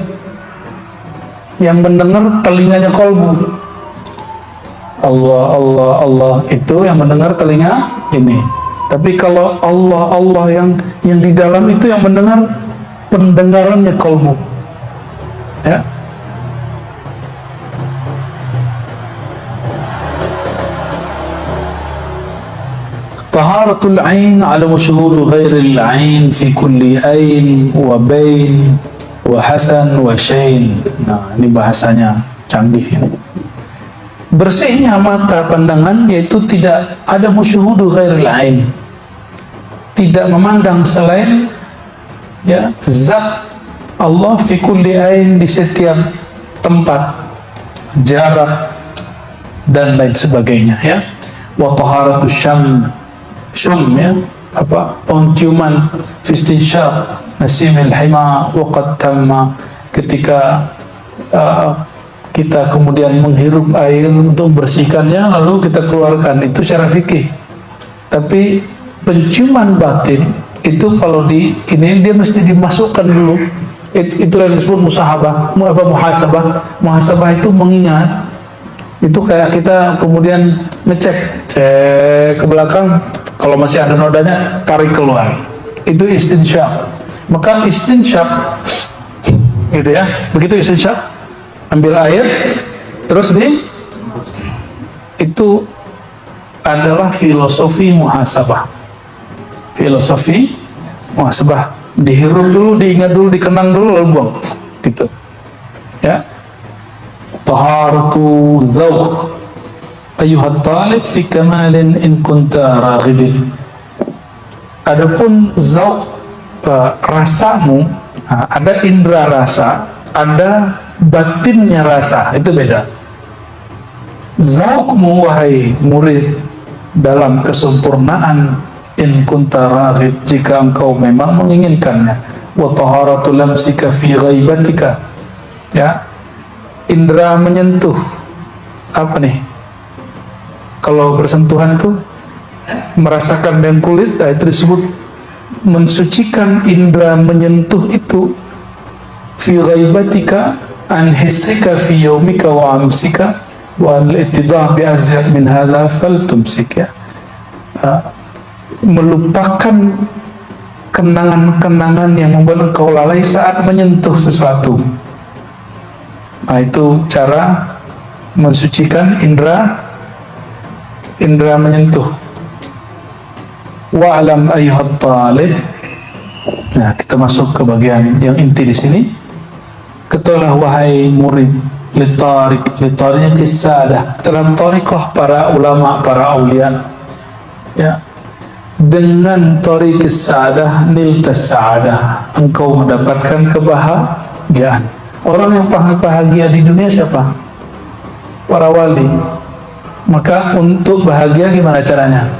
yang mendengar telinganya kalbu. Allah, Allah, Allah, itu yang mendengar telinga ini. Tapi kalau Allah, Allah yang di dalam itu yang mendengar pendengarannya kalbu. Ya. Taharatul ain adamu syuhudu ghairil ain fi kulli ain wa bain wa hasan wa syain. Nah, ini bahasanya canggih ini. Bersihnya mata pandangan yaitu tidak ada musyuhudu ghairil ain, tidak memandang selain ya zat Allah fi kulli ain, di setiap tempat, jarak dan lain sebagainya, ya. Wa taharatus syum, ya, apa, penciuman, fistinsyaq nasimil hima waqad tamma, ketika kita kemudian menghirup air untuk membersihkannya lalu kita keluarkan, itu secara fikih. Tapi penciuman batin itu kalau di ini dia mesti dimasukkan dulu. Itu yang disebut musahabah, muhasabah. Muhasabah itu mengingat. Itu kayak kita kemudian ngecek, cek ke belakang, kalau masih ada nodanya tarik keluar. Itu istinsyaq. Maka istinsyaq gitu ya. Begitu istinsyaq, ambil air terus itu adalah filosofi muhasabah. Filosofi muhasabah, dihirup dulu, diingat dulu, dikenang dulu, lalu buang gitu, ya. Taharatu dzauq ayyuhat talib fi kamalin in kunta raghibin. Adapun dzauq, rasamu, ada indera rasa, ada batinnya rasa, itu beda. Dzauqmu wahai murid dalam kesempurnaan, in kunta raghib, jika engkau memang menginginkannya. Wa taharatu lamsika fi ghaibatika, ya. Indra menyentuh, apa nih? Kalau bersentuhan itu merasakan dengan kulit, itu disebut mensucikan. Indra menyentuh itu fi ghaibatika an hissika fi yaumika wa amsika wa al-ittidah bi azyad min hadha faltumsik, ya. Melupakan kenangan-kenangan yang membuat engkau lalai saat menyentuh sesuatu. Nah, itu cara mensucikan indera menyentuh. Wa'lam ayyuhat talib. Nah, kita masuk ke bagian yang inti di sini. Ketahuilah wahai murid, litariq sadah, dalam tariqah para ulama, para aulia, ya, dengan tariq sadah niltas saadah, engkau mendapatkan kebahagiaan. Orang yang paling bahagia di dunia siapa? Para wali. Maka untuk bahagia gimana caranya?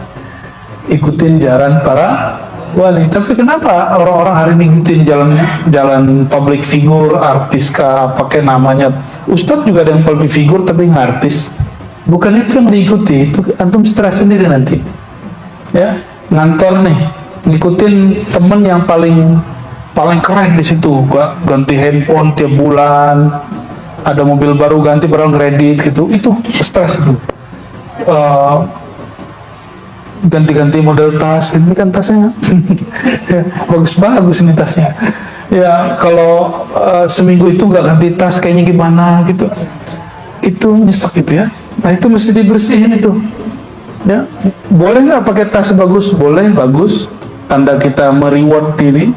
Ikutin jalan para wali. Tapi kenapa orang-orang hari ini ikutin jalan public figure, artis kah, pakai namanya Ustadz juga ada yang public figure tapi nggak artis. Bukan itu yang diikuti, itu antum stres sendiri nanti. Ya, ngantor nih, ngikutin temen yang paling keren di situ, ganti handphone tiap bulan, ada mobil baru ganti barang kredit gitu, itu stres itu. Ganti-ganti model tas, ini kan tasnya bagus-bagus ini tasnya. Ya kalau seminggu itu nggak ganti tas kayaknya gimana gitu, itu nyesek gitu ya. Nah itu mesti dibersihin itu. Ya boleh nggak pakai tas bagus? Boleh, bagus. Tanda kita mereward diri,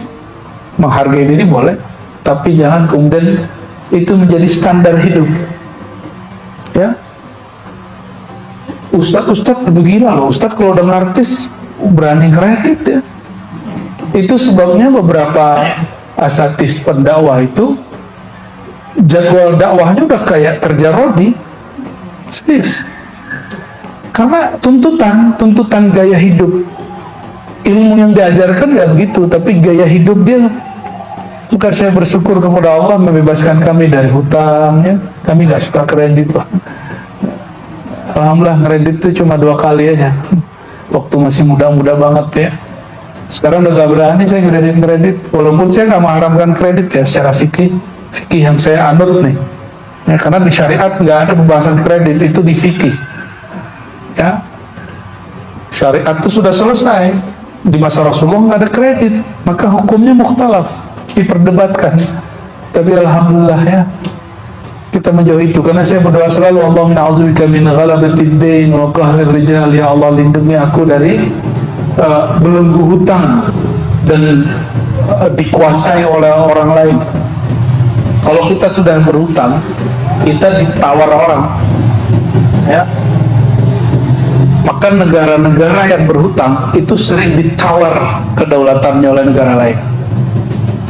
menghargai diri boleh. Tapi jangan kemudian itu menjadi standar hidup. Ya. Ustadz begila loh, Ustadz kalau udah artis berani kredit ya. Itu sebabnya beberapa asatis pendakwah itu jadwal dakwahnya udah kayak kerja rodi, serius. Karena tuntutan gaya hidup, ilmu yang diajarkan nggak begitu, tapi gaya hidup dia. Bukan saya bersyukur kepada Allah membebaskan kami dari hutang, ya. Kami nggak suka kredit, Pak. Alhamdulillah kredit itu cuma 2 kali aja waktu masih muda-muda banget ya. Sekarang udah gak berani saya kredit, walaupun saya gak mengharamkan kredit ya secara fikih yang saya anut nih ya, karena di syariat gak ada pembahasan kredit, itu di fikih ya. Syariat itu sudah selesai, di masa Rasulullah gak ada kredit, maka hukumnya mukhtalaf, diperdebatkan. Tapi alhamdulillah ya kita menjauhi itu, karena saya berdoa selalu, Allahumma a'udzubika min ghalabatid dain wa qahrir rijal, ya Allah lindungi aku dari belenggu hutang dan dikuasai oleh orang lain. Kalau kita sudah berhutang, kita ditawar orang ya. Maka negara-negara yang berhutang itu sering ditawar kedaulatannya oleh negara lain.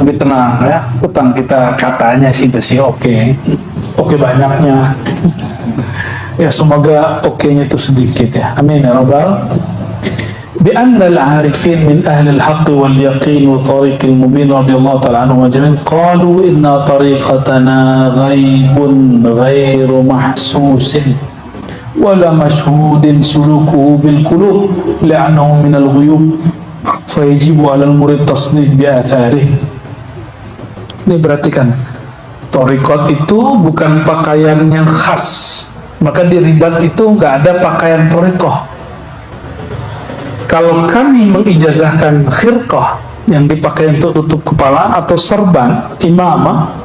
Tapi tenang ya, hutang kita katanya sih bersih, oke banyaknya ya, semoga oke-nya itu sedikit ya, amin ya rabbal. Bi anna al-arifin min ahli al-haqq wal yaqin wa tariq al-mubin radhiyallahu ta'ala anhum ajma'in qalu inna tariqatana ghaibun ghairu mahsusin wala mashhudin sulukuhu bil qulub li'annahu min al-ghuyub fayajibu 'ala al-murid tasdiq bi atharihi. Ini perhatikan, thariqat itu bukan pakaian yang khas, maka di ribat itu nggak ada pakaian thariqah. Kalau kami mengijazahkan khirqah yang dipakai untuk tutup kepala atau serban imamah,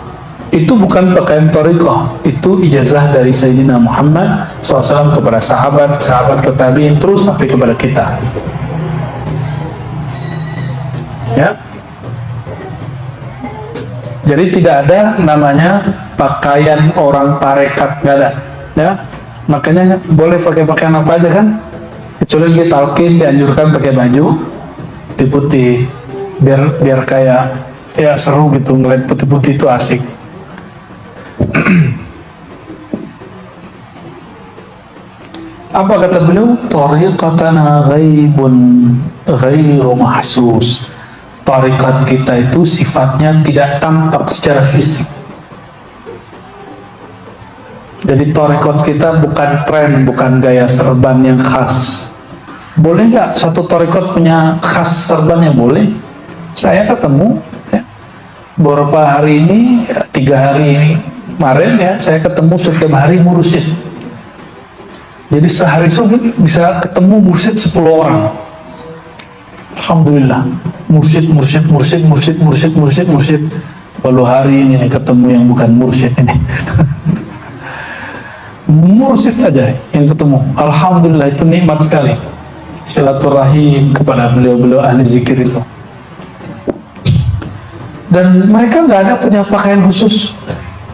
itu bukan pakaian thariqah, itu ijazah dari Sayyidina Muhammad SAW kepada sahabat ke tabi'in, terus sampai kepada kita ya. Jadi tidak ada namanya pakaian orang tarekat, nggak ada ya. Makanya boleh pakai pakaian apa aja kan, kecuali dia talqin dianjurkan pakai baju putih-putih biar kayak ya seru gitu, ngeliat putih-putih itu asik. Apa kata beliau? Tariqatana ghaibun ghairu mahsus. Tarikat kita itu sifatnya tidak tampak secara fisik. Jadi tarikat kita bukan tren, bukan gaya serban yang khas. Boleh nggak satu tarikat punya khas serbannya? Boleh. Saya ketemu ya, beberapa hari ini, 3 hari ini kemarin ya, saya ketemu setiap hari mursyid. Jadi sehari itu bisa ketemu mursyid 10 orang. Alhamdulillah, mursyid. Baru hari ini nih ketemu yang bukan mursyid ini. Mursyid aja yang ketemu. Alhamdulillah, itu nikmat sekali silaturahim kepada beliau-beliau ahli zikir itu. Dan mereka nggak ada punya pakaian khusus,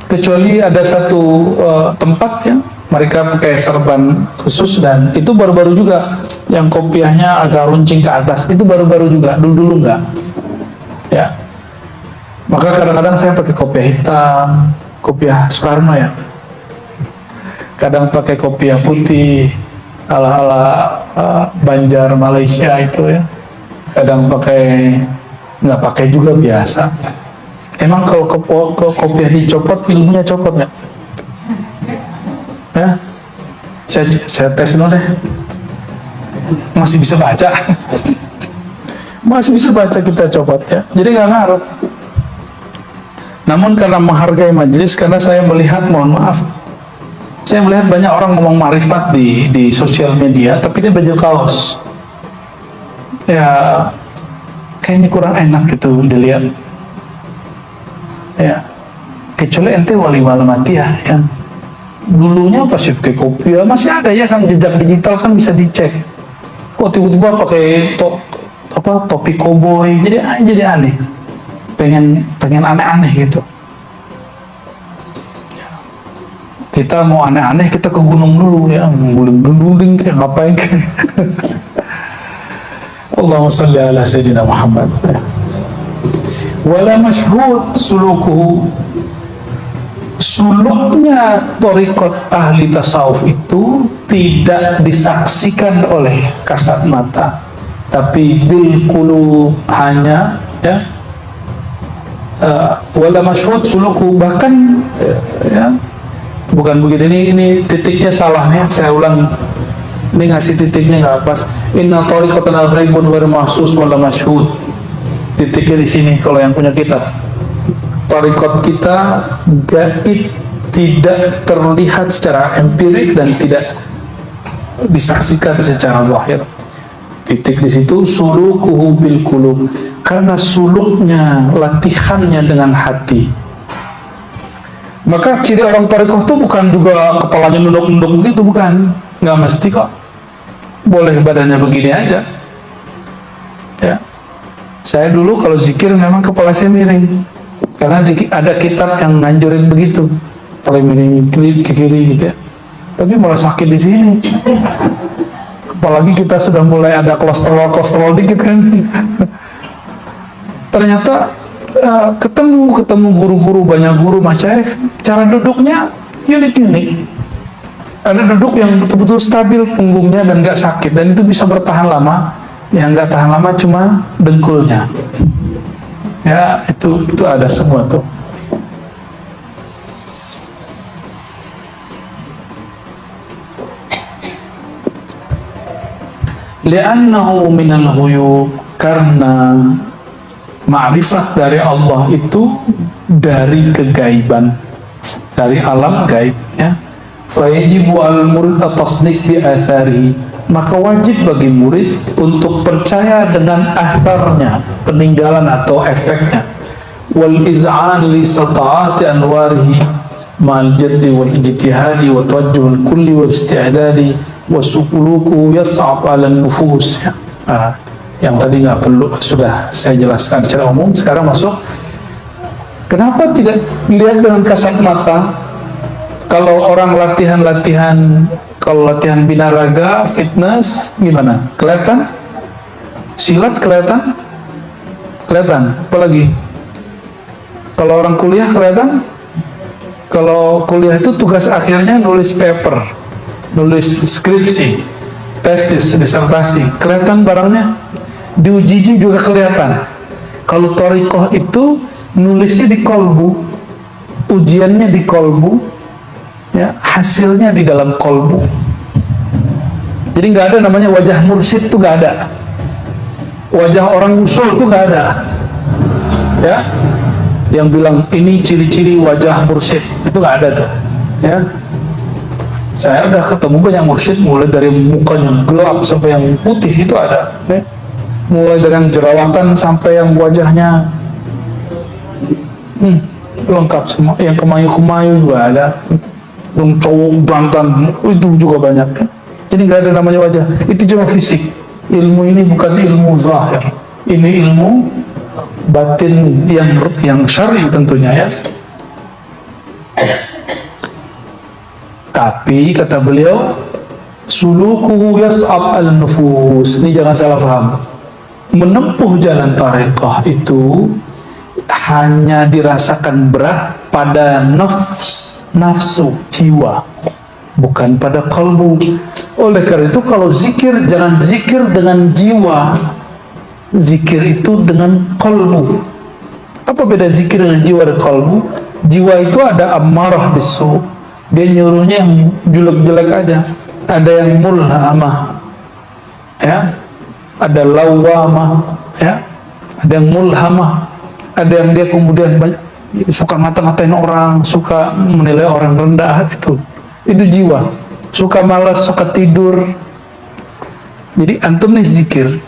kecuali ada satu tempat ya mereka pakai serban khusus, dan itu baru-baru juga yang kopiahnya agak runcing ke atas, itu baru-baru juga, dulu nggak ya. Maka kadang-kadang saya pakai kopiah hitam, kopiah Soekarno ya, kadang pakai kopiah putih ala-ala Banjar Malaysia itu ya, kadang pakai, nggak pakai juga biasa. Emang kalau kopiah dicopot, ilmunya copot nggak? Ya, saya tes dulu deh. Masih bisa baca, masih bisa baca, kita copot ya. Jadi nggak ngaruh. Namun karena menghargai majelis, karena saya melihat, mohon maaf, saya melihat banyak orang ngomong marifat di sosial media, tapi dia baju kaos. Ya, kayaknya kurang enak gitu dilihat. Ya, kecuali ente wali Muhammadiyah ya. Dulunya pasti pakai kopiah, masih ada ya kan, jejak digital kan bisa dicek. Oh tiba-tiba pakai topi koboi, jadi aneh. Pengen aneh-aneh gitu. Kita mau aneh-aneh, kita ke gunung dulu ya, guling-guling kayak ngapain kayak. Allahumma shalli ala sayyidina Muhammad. Wala masyhud sulukuhu, suluknya thariqat ahli tasawuf itu tidak disaksikan oleh kasat mata, tapi bil qulub, hanya ya. Wala masyhud sulukuhu, bahkan ya, bukan begini, ini titiknya salah nih, saya ulangi. Ini ngasih titiknya nggak pas. Inna thariqatana ghaibun wa mahsus wala masyhud. Titiknya di sini kalau yang punya kitab. Thariqat kita gaib, tidak terlihat secara empirik dan tidak disaksikan secara zahir. Titik di situ sulukuhu bil qulub, karena suluknya, latihannya dengan hati. Maka ciri orang thariqah itu bukan juga kepalanya nunduk-nunduk gitu, bukan, nggak mesti kok. Boleh badannya begini aja ya. Saya dulu kalau zikir memang kepala saya miring, karena ada kitab yang nganjurin begitu, kepala miring ke kiri gitu ya. Tapi malah sakit di sini, apalagi kita sudah mulai ada kolesterol dikit kan. Ternyata ketemu guru-guru, banyak guru masyayikh, cara duduknya unik. Ada duduk yang betul-betul stabil punggungnya dan nggak sakit, dan itu bisa bertahan lama. Yang nggak tahan lama cuma dengkulnya. Ya, itu ada semua tuh. Li'annahu minal ghuyub, karena ma'rifat dari Allah itu dari kegaiban, dari alam gaib ya. Fayajibu al-murid at-tasdiq bi atharihi, maka wajib bagi murid untuk percaya dengan atharnya, peninggalan atau efeknya. Wal iz'an li sata'ati anwarihi ma'al jaddi wal ijtihadi wa tawajjuhul kulli wal isti'dadi wa sukuluku yas'ab 'ala nufus ya. Yang tadi nggak perlu, sudah saya jelaskan secara umum. Sekarang masuk, kenapa tidak dilihat dengan kasat mata? Kalau orang latihan, kalau latihan binaraga, fitness, gimana? Kelihatan? Silat kelihatan? Kelihatan? Apalagi? Kalau orang kuliah kelihatan? Kalau kuliah itu tugas akhirnya nulis paper, nulis skripsi, tesis, disertasi. Kelihatan barangnya? Diuji juga kelihatan. Kalau thariqah itu nulisnya di kolbu, ujiannya di kolbu, ya, hasilnya di dalam kolbu. Jadi nggak ada namanya wajah mursyid, tuh nggak ada. Wajah orang usul tuh nggak ada. Ya, yang bilang ini ciri-ciri wajah mursyid, itu nggak ada tuh. Ya, saya udah ketemu banyak mursyid, mulai dari mukanya gelap sampai yang putih itu ada. Ya. mulai dari yang jerawatan sampai yang wajahnya lengkap semua, yang kemayu-kemayu juga ada, yang cowok jantan itu juga banyak. Jadi nggak ada namanya wajah, itu cuma fisik. Ilmu ini bukan ilmu zahir, ini ilmu batin yang syar'i tentunya ya. Tapi kata beliau, sulukuhu yas'ab al-nufus. Ini jangan salah paham. Menempuh jalan tariqah itu hanya dirasakan berat pada nafsu, jiwa, bukan pada kalbu. Oleh karena itu kalau zikir, jangan zikir dengan jiwa, zikir itu dengan kalbu. Apa beda zikir dengan jiwa dan kalbu? Jiwa itu ada ammarah bisu, dia nyuruhnya yang jelek-jelek aja. Ada yang mulhamah, ya, ada lawamah, ya, ada yang mulhamah, ada yang dia kemudian banyak suka ngata-ngatain orang, suka menilai orang rendah. Itu jiwa. Suka malas, suka tidur. Jadi antum nih zikir,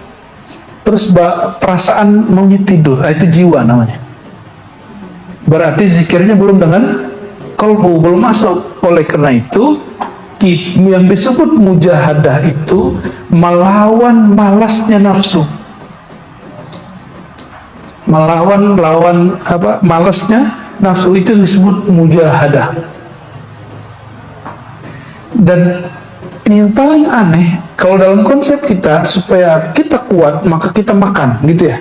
terus perasaan maunya tidur, itu jiwa namanya. Berarti zikirnya belum dengan kalbu, belum masuk. Oleh karena itu yang disebut mujahadah itu melawan malasnya nafsu, melawan malasnya nafsu, itu disebut mujahadah. Dan ini yang paling aneh, kalau dalam konsep kita supaya kita kuat maka kita makan gitu ya.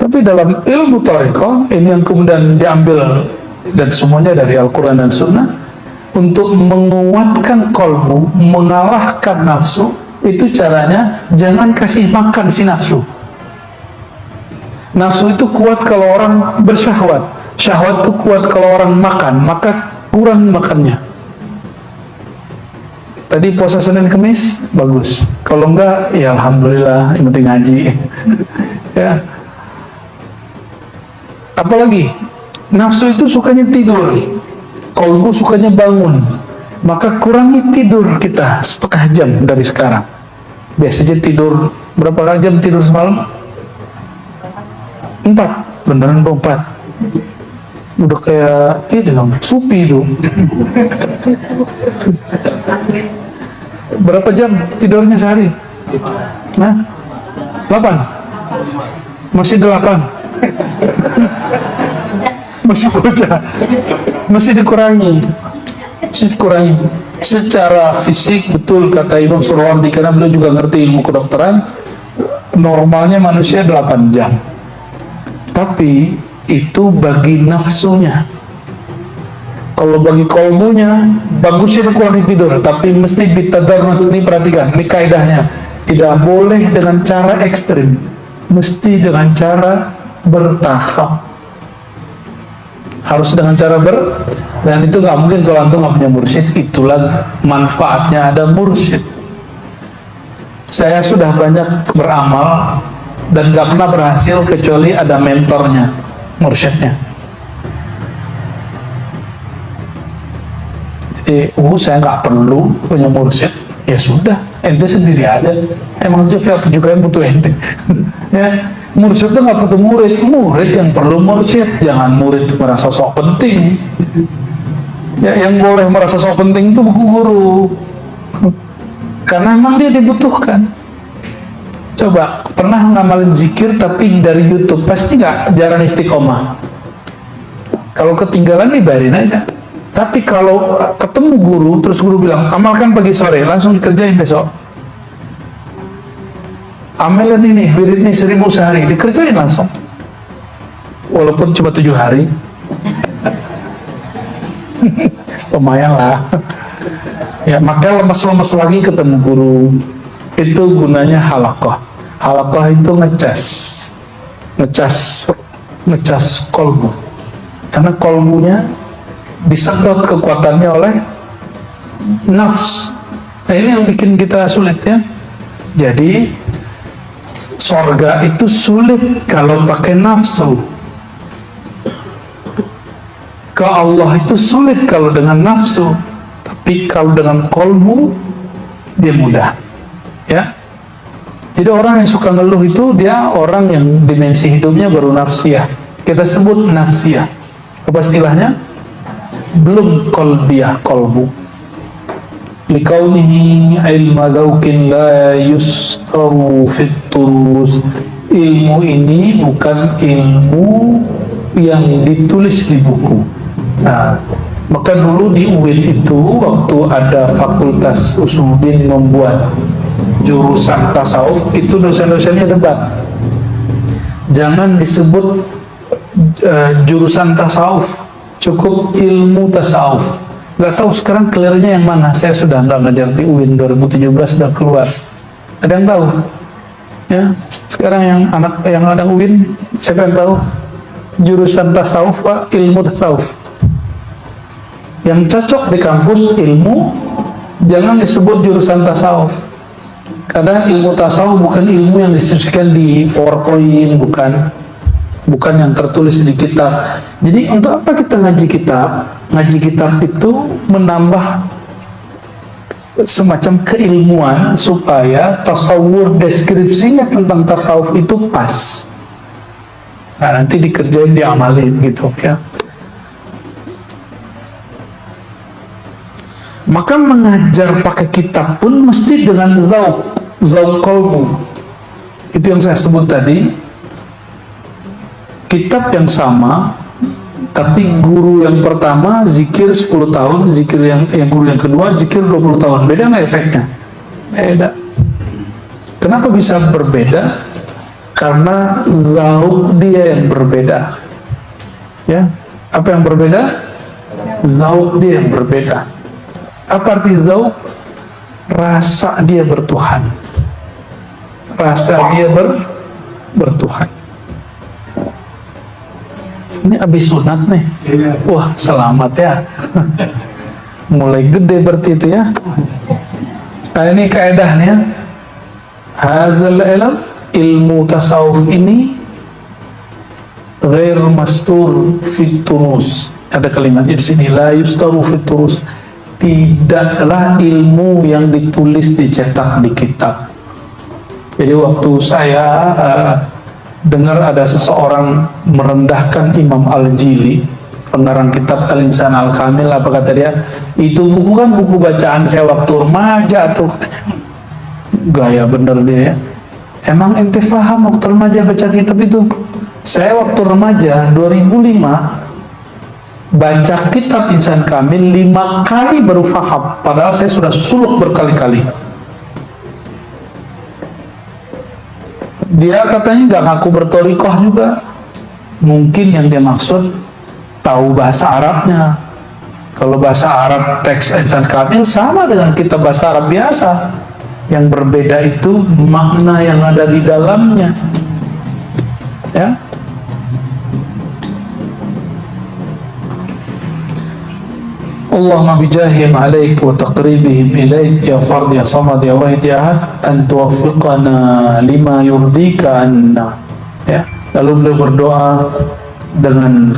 Tapi dalam ilmu thariqah ini yang kemudian diambil dan semuanya dari Al-Quran dan Sunnah, untuk menguatkan kolbu, mengalahkan nafsu, itu caranya jangan kasih makan si nafsu. Nafsu itu kuat kalau orang bersyahwat, syahwat itu kuat kalau orang makan, maka kurang makannya. Tadi puasa Senin Kemis bagus, kalau enggak ya alhamdulillah, yang penting ngaji. Ya. Apalagi nafsu itu sukanya tidur, kolbu sukanya bangun, maka kurangi tidur kita setengah jam dari sekarang. Biasanya tidur berapa jam tidur semalam? 4, beneran 4. Udah kayak ini dong, supi itu. Berapa jam tidurnya sehari? Nah, 8. Masih 8. Masih bocah. Masih dikurangi. Secara fisik betul kata Imam Surwardi, karena beliau juga ngerti ilmu kedokteran, normalnya manusia 8 jam. Tapi itu bagi nafsunya. Kalau bagi kolbunya bagusnya dikurangi tidur, tapi mesti ditadarruj. Ini perhatikan, ini kaidahnya. Tidak boleh dengan cara ekstrim, mesti dengan cara bertahap. Harus dengan cara dan itu nggak mungkin kalau antum nggak punya mursyid. Itulah manfaatnya ada mursyid. Saya sudah banyak beramal dan nggak pernah berhasil kecuali ada mentornya, mursyidnya. Jadi saya nggak perlu punya mursyid, ya sudah, ente sendiri aja. Emang juga yang butuh ente. Ya, mursyid itu nggak butuh murid yang perlu mursyid. Jangan murid merasa sok penting. Ya, yang boleh merasa sok penting itu guru, karena emang dia dibutuhkan. Coba pernah ngamalin zikir tapi dari YouTube, pasti nggak jarang istiqomah. Kalau ketinggalan nih biarin aja. Tapi kalau ketemu guru, terus guru bilang amalkan pagi sore, langsung dikerjain besok. Amalan ini, wirid ini 1000 sehari, dikerjain langsung. Walaupun cuma 7 hari. Lumayan lah. Ya, maka lemes-lemes lagi ketemu guru. Itu gunanya halaqah. Halaqah itu ngecas kolbu. Karena kolbunya disedot kekuatannya oleh nafs. Nah, ini yang bikin kita sulit ya. Jadi sorga itu sulit kalau pakai nafsu. Ke Allah itu sulit kalau dengan nafsu. Tapi kalau dengan kolbu dia mudah. Ya. Jadi orang yang suka ngeluh itu dia orang yang dimensi hidupnya baru nafsiyah. Kita sebut nafsiyah. Apa istilahnya? Belum qalbiyah, qalbu. Likaunihi ilma dzauqin la yustaru fit turus. Ilmu ini bukan ilmu yang ditulis di buku. Nah, maka dulu di UIN itu waktu ada Fakultas Usuluddin membuat jurusan tasawuf, itu dosen-dosennya debat. Jangan disebut jurusan tasawuf, cukup ilmu tasawuf. Gak tahu sekarang clearnya yang mana. Saya sudah nggak ngajar di UIN 2017, sudah keluar. Ada yang tahu? Ya, sekarang yang ada UIN, siapa yang tahu? Jurusan tasawuf, Pak, ilmu tasawuf. Yang cocok di kampus ilmu, jangan disebut jurusan tasawuf. Karena ilmu tasawuf bukan ilmu yang diskusikan di PowerPoint, bukan yang tertulis di kitab. Jadi untuk apa kita ngaji kitab? Ngaji kitab itu menambah semacam keilmuan supaya tasawur deskripsinya tentang tasawuf itu pas. Nah, nanti dikerjain, diamalin gitu ya. Maka mengajar pakai kitab pun mesti dengan zauq qalbu. Itu yang saya sebut tadi. Kitab yang sama, tapi guru yang pertama zikir 10 tahun, zikir yang guru yang kedua zikir 20 tahun. Beda nggak efeknya? Beda. Kenapa bisa berbeda? Karena zauq dia yang berbeda. Ya, apa yang berbeda? Zauq dia yang berbeda. Apa arti zauq? Rasa dia bertuhan. Rasa dia bertuhan. Ini abis sunat nih. Wah, selamat ya. Mulai gede berarti itu ya. Nah, ini kaedahnya. Hazal ilmu tasawuf ini ghair mastur fit turus. Ada kalimat di sini, la yustaru fit turus. Tidaklah ilmu yang ditulis dicetak di kitab. Jadi waktu saya dengar ada seseorang merendahkan Imam Al-Jili, pengarang kitab Al-Insan Al-Kamil, apa kata dia? Itu buku kan buku bacaan saya waktu remaja tuh. Gaya bener dia ya. Emang ente paham waktu remaja baca kitab itu? Saya waktu remaja 2005 baca kitab Insan Kamil 5 kali baru faham, padahal saya sudah suluk berkali-kali. Dia katanya nggak ngaku bertorikoh juga. Mungkin yang dia maksud tahu bahasa Arabnya. Kalau bahasa Arab teks Insan Kamil sama dengan kitab bahasa Arab biasa. Yang berbeda itu makna yang ada di dalamnya. Ya. Allahumma bijahim alaik wa taqribihim ilaik ya fard ya samad ya wahid ya ahad an tuwaffiqana lima yurdika anna. Ya. Lalu beliau berdoa dengan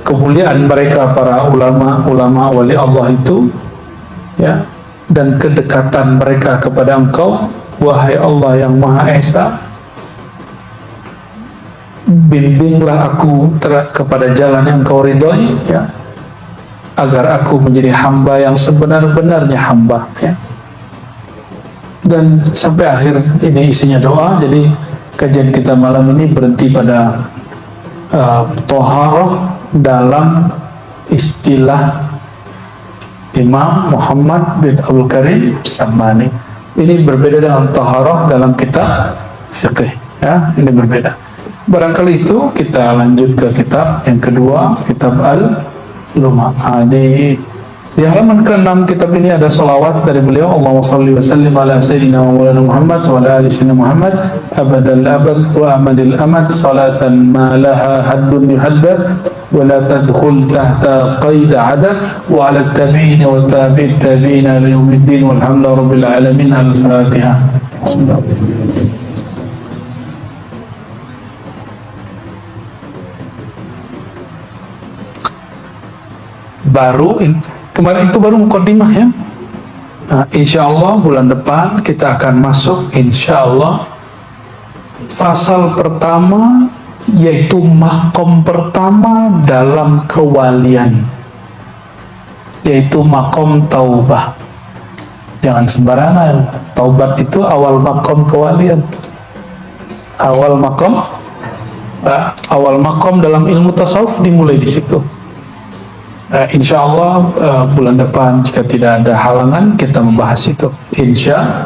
kemuliaan mereka para ulama wali Allah itu, ya, dan kedekatan mereka kepada Engkau, wahai Allah yang Maha Esa, bimbinglah aku kepada jalan yang Engkau ridhoi, ya, agar aku menjadi hamba yang sebenar-benarnya hamba, ya. Dan sampai akhir ini isinya doa. Jadi kajian kita malam ini berhenti pada toharoh dalam istilah Imam Muhammad bin Abdul Karim Sammani. Ini berbeda dengan toharoh dalam kitab fiqih, ya, ini berbeda. Barangkali itu kita lanjut ke kitab yang kedua, kitab Al-Lum'ah. Di halaman ke-6 kitab ini ada salawat dari beliau. Allahumma salli wa sallim ala sayyidina wa maulana Muhammad wa ala ali sayyidina Muhammad abadal abad wa amadil amad salatan ma laha haddun yuhaddad wa la tadkhul tahta qaid adad wa ala tabi'in wa tabi'it tabi'in ila yaumiddin walhamdulillahi rabbil alamin. Al-Fatihah. Bismillah. Kemarin itu baru mukaddimah, ya. Insya Allah bulan depan kita akan masuk insya Allah fasal pertama, yaitu makom pertama dalam kewalian, yaitu makom taubah. Jangan sembarangan, taubat itu awal makom kewalian, awal makom dalam ilmu tasawuf dimulai di situ. Insya Allah bulan depan jika tidak ada halangan kita membahas itu insya